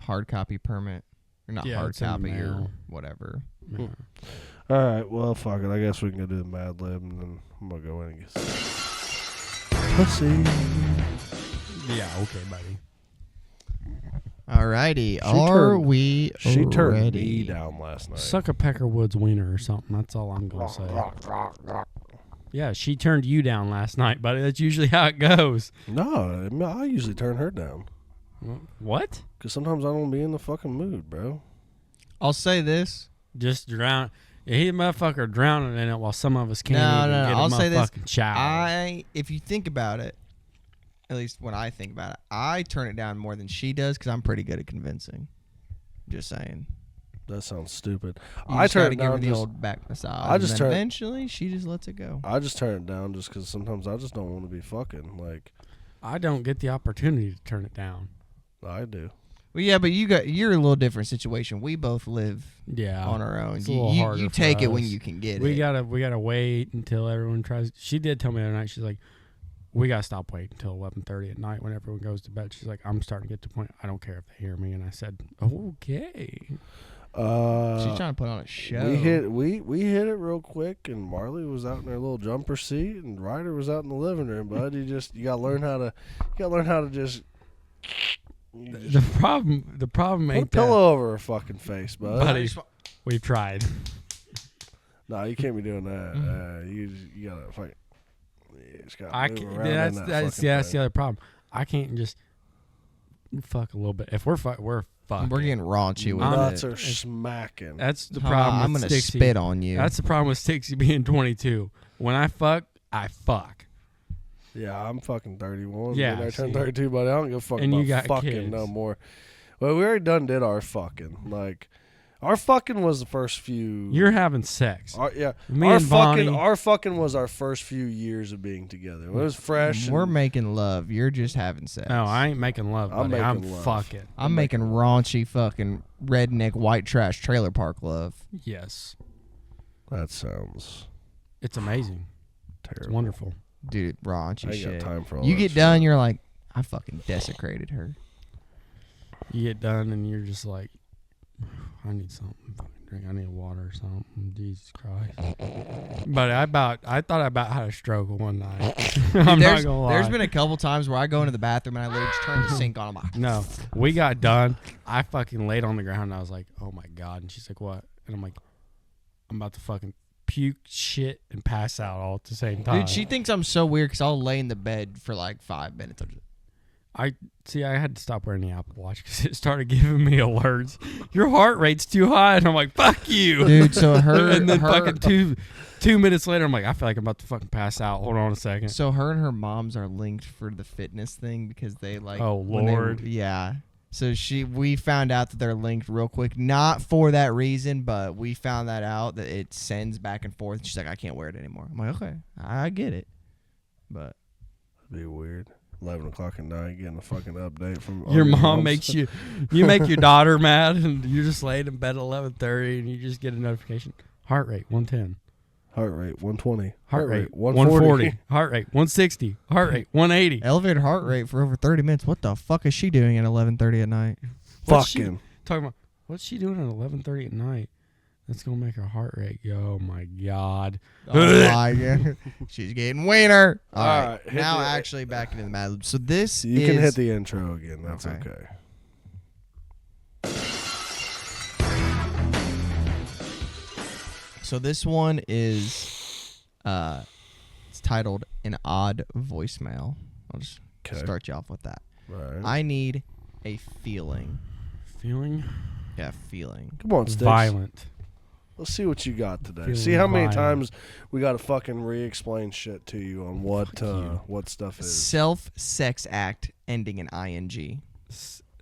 hard copy permit. Or not hard it's in the copy, your mail. whatever. Yeah. All right, well, fuck it. I guess we can go do the Mad Lib, and then I'm gonna go in and get pussy. Yeah, okay, buddy. Alrighty, are we She turned ready? me down last night. Suck a Peckerwood's wiener or something. That's all I'm gonna say. Yeah, she turned you down last night, buddy. That's usually how it goes. No, I usually turn her down. What? Because sometimes I don't be in the fucking mood, bro. I'll say this. Just drown. Yeah, he motherfucker drowning in it while some of us can't even get a I'll say this. motherfucking shower. If you think about it, at least when I think about it, I turn it down more than she does because I'm pretty good at convincing. Just saying. That sounds stupid. You I just turn gotta it give her down. the Just, old back massage. I just and turn- then eventually she just lets it go. I just turn it down just because sometimes I just don't want to be fucking. Like, I don't get the opportunity to turn it down. I do. Well, yeah, but you're a little different situation. We both live Yeah, on our own. it's a little You harder for take it when us. you can get we it. gotta wait until everyone tries. She did tell me the other night. She's like, we gotta stop waiting until 11:30 at night when everyone goes to bed. She's like, I'm starting to get to the point. I don't care if they hear me. And I said, okay. She's trying to put on a show. We hit it real quick, and Marley was out in her little jumper seat, and Ryder was out in the living room. Bud, you gotta learn how to just. The problem Put ain't a pillow over her fucking face, bud. buddy. We've tried. No, you can't be doing that. You gotta fucking. You just gotta I move can't, around in that's that that's fucking yeah, that's the thing. other problem. I can't just fuck a little bit. If we're fucking. We're getting raunchy with Nuts it. are smacking. That's the problem. I'm with gonna Stixie. spit on you. That's the problem with Stixie being 22. When I fuck, I fuck. Yeah, I'm fucking 31. Yeah, When I turn see. 32, buddy. I don't give a fuck And you about got fucking kids. no more. Well, we already did our fucking. Like, our fucking was the first few. You're having sex. Yeah. Me our and fucking, Bonnie. our fucking was our first few years of being together. It was fresh. We're and making love. You're just having sex. No, I ain't making love, I'm buddy. I'm making love. fucking. I'm making raunchy fucking redneck white trash trailer park love. Yes. That sounds It's amazing. It's terrible. wonderful. Dude, raunchy I ain't shit. got time for all You that get shit. done, you're like, I fucking desecrated her. You get done and you're just like, I need something to fucking drink. I need water or something. Jesus Christ. But I thought I about had a stroke one night. I'm not gonna lie. There's been a couple times where I go into the bathroom and I literally just turn the sink on. I'm like, No, we got done. I fucking laid on the ground and I was like, oh my God. And she's like, what? And I'm like, I'm about to fucking puke, shit, and pass out all at the same time. dude, she thinks I'm so weird because I'll lay in the bed for like 5 minutes. I'm just, I had to stop wearing the Apple Watch because it started giving me alerts. Your heart rate's too high. And I'm like, fuck you. dude, so her and then her, fucking 2 minutes later, I'm like, I feel like I'm about to fucking pass out. Hold on a second. So her and her moms are linked for the fitness thing because they like. Oh, when they- Lord. yeah. So we found out that they're linked real quick, not for that reason, but we found that out that it sends back and forth. She's like, I can't wear it anymore. I'm like, okay, I get it, but It'd be weird. 11 o'clock at night getting a fucking update from Your all mom moms. makes you make your daughter mad, and you're just laying in bed at 11:30, and you just get a notification. Heart rate 110. Heart rate 120. Heart rate 140. 140. Heart rate 160. Heart rate 180. elevated heart rate for over 30 minutes. What the fuck is she doing at 11:30 at night? What's she Fucking. talking about? What's she doing at 11:30 at night? That's gonna make her heart rate go. Oh my God. Oh my god, she's getting wiener. All All right, right, hit now the- actually back into the Mad Lib. So this You is can hit the intro again. That's Okay. okay. So this one is it's titled An Odd Voicemail. I'll just Okay. start you off with that. Right. I need a feeling. Feeling Yeah, feeling. Come on, Sticks. violent. Let's see what you got today. Feeling See how many violent. times we got to fucking re-explain shit to you on what stuff is. Self-sex act ending in ing.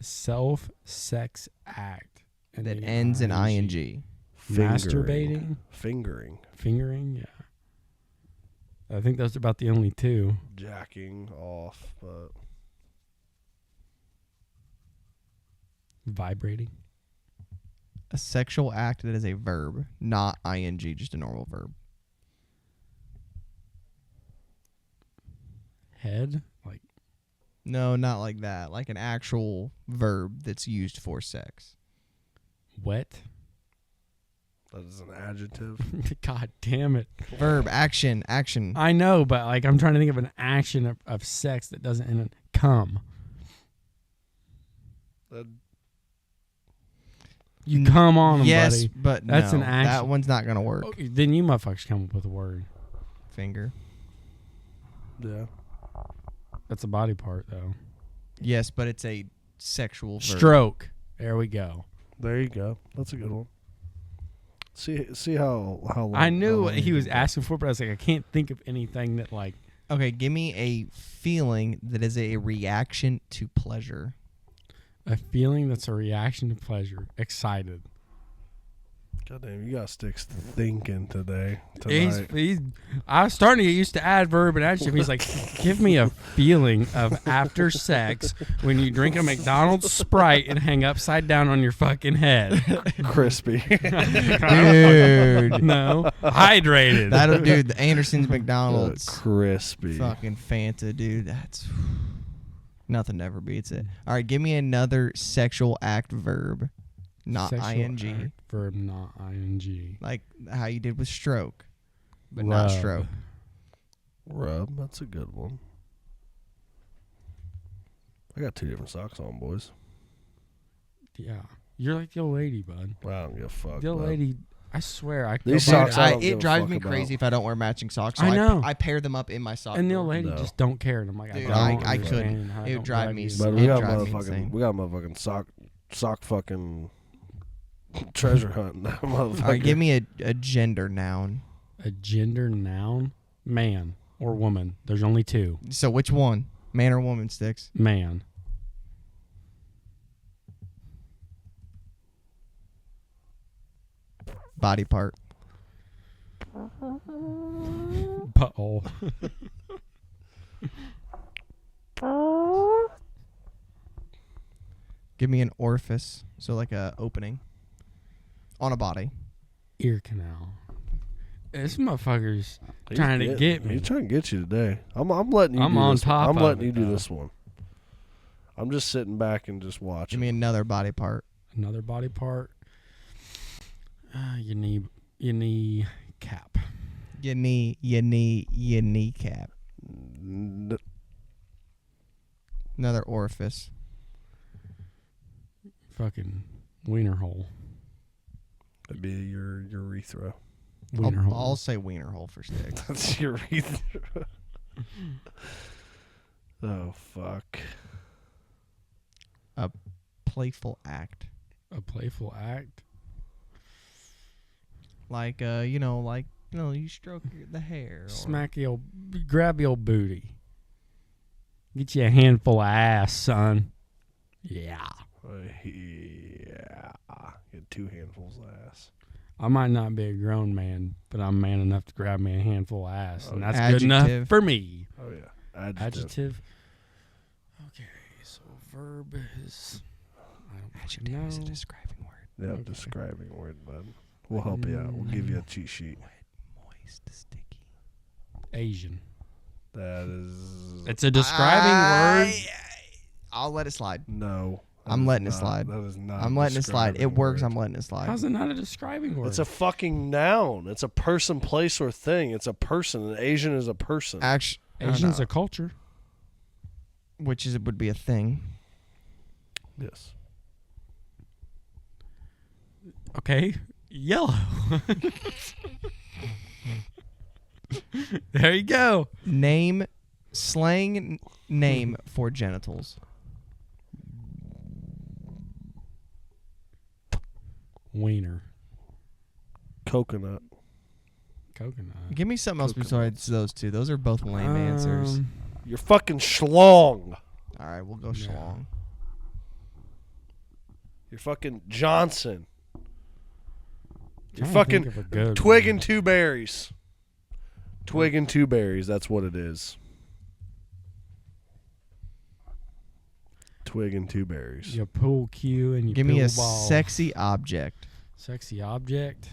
Self sex act And that then ends in ing. ing. Masturbating? Fingering. Fingering? Yeah. I think those are about the only two. Jacking off. But Vibrating? A sexual act that is a verb, not ing, just a normal verb. Head? Like, No, not like that. Like an actual verb that's used for sex. wet? that is an adjective. God damn it. Verb, action. I know, but like I'm trying to think of an action of sex that doesn't end in come. That, You come on them, yes, buddy. but That's no, an action. that one's not gonna work. Okay, then you motherfuckers come up with a word. Finger. yeah. That's a body part, though. Yes, but it's a sexual verb. Stroke. There we go. There you go. That's a good one. See how long. I knew how what long he you was can- asking for, but I was like, I can't think of anything that like Okay, give me a feeling that is a reaction to pleasure. a feeling that's a reaction to pleasure. Excited. Goddamn, you got sticks thinking today. He's, Tonight. I was starting to get used to adverb and adjective. He's like, give me a feeling of after sex when you drink a McDonald's Sprite and hang upside down on your fucking head. Crispy. Dude. No, hydrated. That'll dude, the Anderson's McDonald's Crispy. fucking Fanta, dude. That's nothing ever beats it. All right, give me another sexual act verb, not Sexual ing. act, verb, not ing. Like how you did with stroke, but not Rub. stroke. Rub. That's a good one. I got 2 different socks on, boys. Yeah, you're like the old lady, bud. I don't give a fuck. The old bud. lady. I swear, I These go by- socks I don't give It a drives fuck me about. crazy if I don't wear matching socks. I know. I pair them up in my sock. And the old drawer. lady No. just don't care, and I'm like, Dude, I don't I couldn't. understand how It would don't drive me you. so- But It we got drives me insane. motherfucking sock fucking treasure hunt. That motherfucker. All right, give me a gender noun. A gender noun, man or woman. There's only two. So which one, man or woman, Sticks? Man. Body part. Butthole. Give me an orifice. So like a opening on a body. Ear canal. This motherfucker's He's trying to get me. He's trying to get you today. I'm letting you. I'm do on this top one. I'm of letting it, you do though. this one. I'm just sitting back and just Give watching. me another body part. Another body part. Your knee cap. Your kneecap. N- Another orifice. Fucking wiener hole. That'd be your urethra. Wiener hole. I'll say wiener hole for Sticks. That's urethra. Oh fuck. Playful act. A playful act. Like you stroke the hair. Or Smack the old, grab the old booty. Get you a handful of ass, son. Yeah. Yeah. Get 2 handfuls of ass. I might not be a grown man, but I'm man enough to grab me a handful of ass, and that's good Adjective. enough for me. Oh yeah. Adjective. Okay, so verb is. I don't fucking know. is a describing word. Yeah, Okay. describing word, bud. We'll help you out. We'll give you a cheat sheet. Moist, sticky. Asian. That is It's a describing word. I'll let it slide. no. that I'm is letting it not- slide. That is not. I'm a letting it slide. It describing works. word. I'm letting it slide. How's it not a describing word? It's a fucking noun. It's a person, place, or thing. It's a person. An Asian is a person. Actually, Asian's a culture. which is it would be a thing. Yes. Okay, yellow. There you go. Name, slang name for genitals. Wiener. Coconut. Coconut. Give me something else besides those two. Those are both lame answers. You're fucking schlong. All right, we'll go Yeah. schlong. You're fucking Johnson. You're Trying to think fucking of a good twig one. and two berries. Twig and two berries. That's what it is. Twig and two berries. You pool cue and you Give me a ball. sexy object. Sexy object.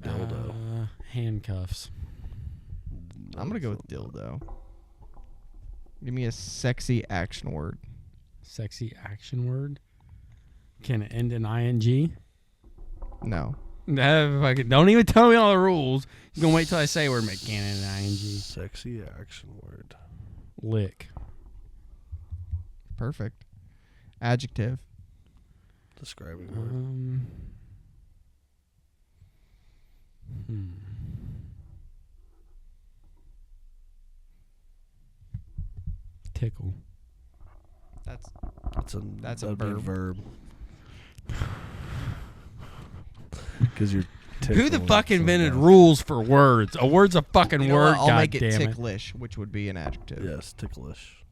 Dildo. Handcuffs. I'm gonna go with dildo. Give me a sexy action word. Sexy action word. Can it end in ing? No. Don't even tell me all the rules. You're gonna wait till I say word. Make can it end in ing. Sexy action word. Lick. Perfect. Adjective. Describing word. Tickle. That's a that'd be verb. Because you're Who the tickling fuck invented someone. rules for words? A word's a fucking You know word. what? I'll God make it damn it. ticklish, which would be an adjective. Yes, ticklish.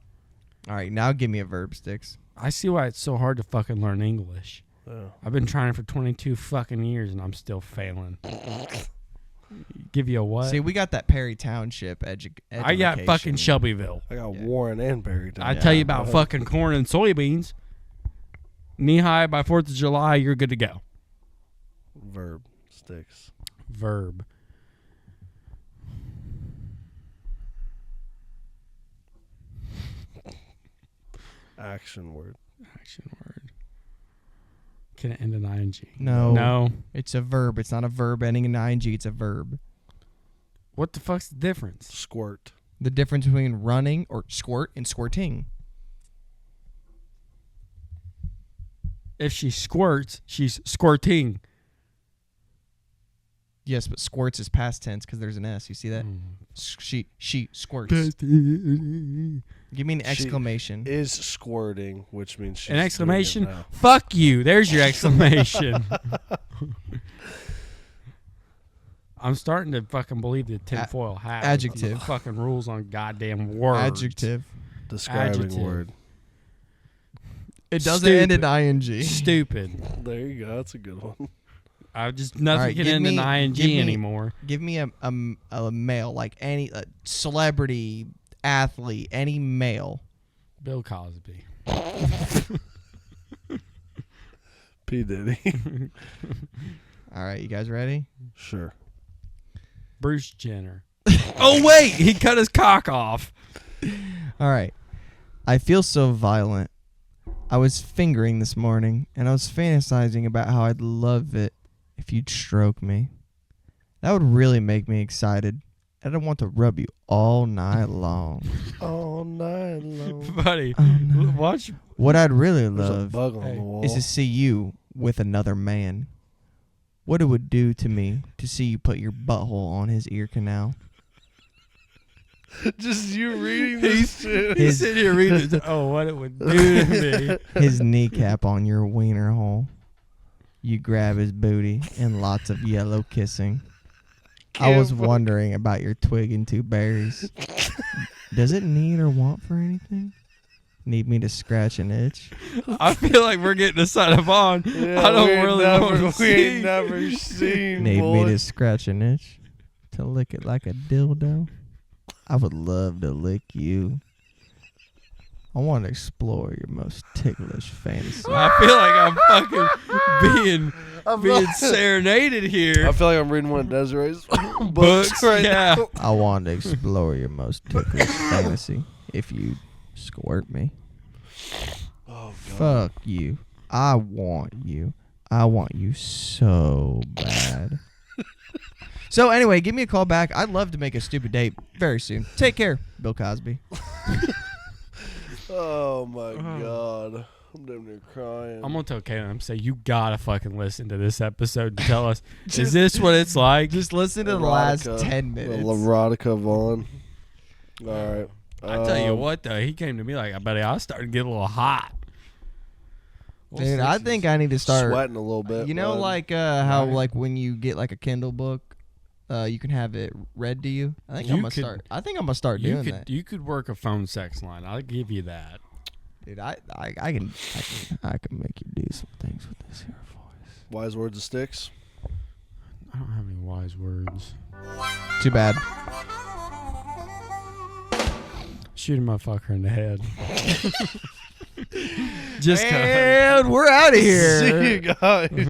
All right, now give me a verb, Sticks. I see why it's so hard to fucking learn English. Yeah. I've been trying for 22 fucking years and I'm still failing. Give you a what? See, we got that Perry Township I got fucking Shelbyville. I got Yeah. Warren and Barry. I tell you about fucking corn and soybeans. Knee high by 4th of July, you're good to go. Verb. Sticks. Verb. Action word. Action word. Can it end in ing? No. No. It's a verb. It's not a verb ending in ing. It's a verb. What the fuck's the difference? Squirt. The difference between running or squirt and squirting. If she squirts, she's squirting. Yes, but squirts is past tense because there's an S. You see that? She squirts. Give me an exclamation. Is squirting, which means she's An exclamation? doing it now. Fuck you. There's your exclamation. I'm starting to fucking believe the tinfoil hat. Adjective. Fucking rules on goddamn words. Adjective. Describing Adjective. word. It doesn't end in ing. Stupid. There you go. That's a good one. I just nothing Alright, can give end in me- ing give me- anymore. Give me a male, like any celebrity, athlete, any male. Bill Cosby. P. Diddy. All right, you guys ready? Sure. Bruce Jenner. Oh wait, he cut his cock off. All right. I feel so violent. I was fingering this morning, and I was fantasizing about how I'd love it if you'd stroke me. That would really make me excited. And I want to rub you all night long. All night long. Buddy, watch. What I'd really There's a love bug on Hey, the wall. is to see you with another man. What it would do to me to see you put your butthole on his ear canal. Just you reading this shit. He's sitting here reading it. Oh, what it would do to me. His kneecap on your wiener hole. You grab his booty and lots of yellow kissing. I was wondering about your twig and two berries. Does it need or want for anything? Need me to scratch an itch? I feel like we're getting a sign of on. Yeah, I don't we ain't really never, want to We see. ain't never seen, Need boy. me to scratch an itch? To lick it like a dildo? I would love to lick you. I want to explore your most ticklish fantasy. I feel like I'm fucking being serenaded here. I feel like I'm reading one of Desiree's books Books, right yeah. now. I want to explore your most ticklish fantasy if you squirt me. Oh, God. Fuck you. I want you. I want you so bad. So anyway, give me a call back. I'd love to make a stupid date very soon. Take care, Bill Cosby. Oh, my God. I'm damn near crying. I'm gonna tell Kaylin, I'm saying you gotta fucking listen to this episode and tell us, is this what it's like? Just listen to the last Erotica. 10 minutes. Erotica Vaughn. All right. I tell you what though, he came to me like, buddy, I was starting to get a little hot. Well, Dude, I think I need to start. Sweating a little bit. You know, bud. like how Right. like when you get like a Kindle book, you can have it read to you. I think You I'm gonna could- start. I think I'm gonna start you doing could that. you could work a phone sex line. I'll give you that. Dude, I can make you do some things with this here voice. Wise words of sticks. I don't have any wise words. Too bad. Shoot a motherfucker in the head. Just 'cause. And we're out of here. See you guys.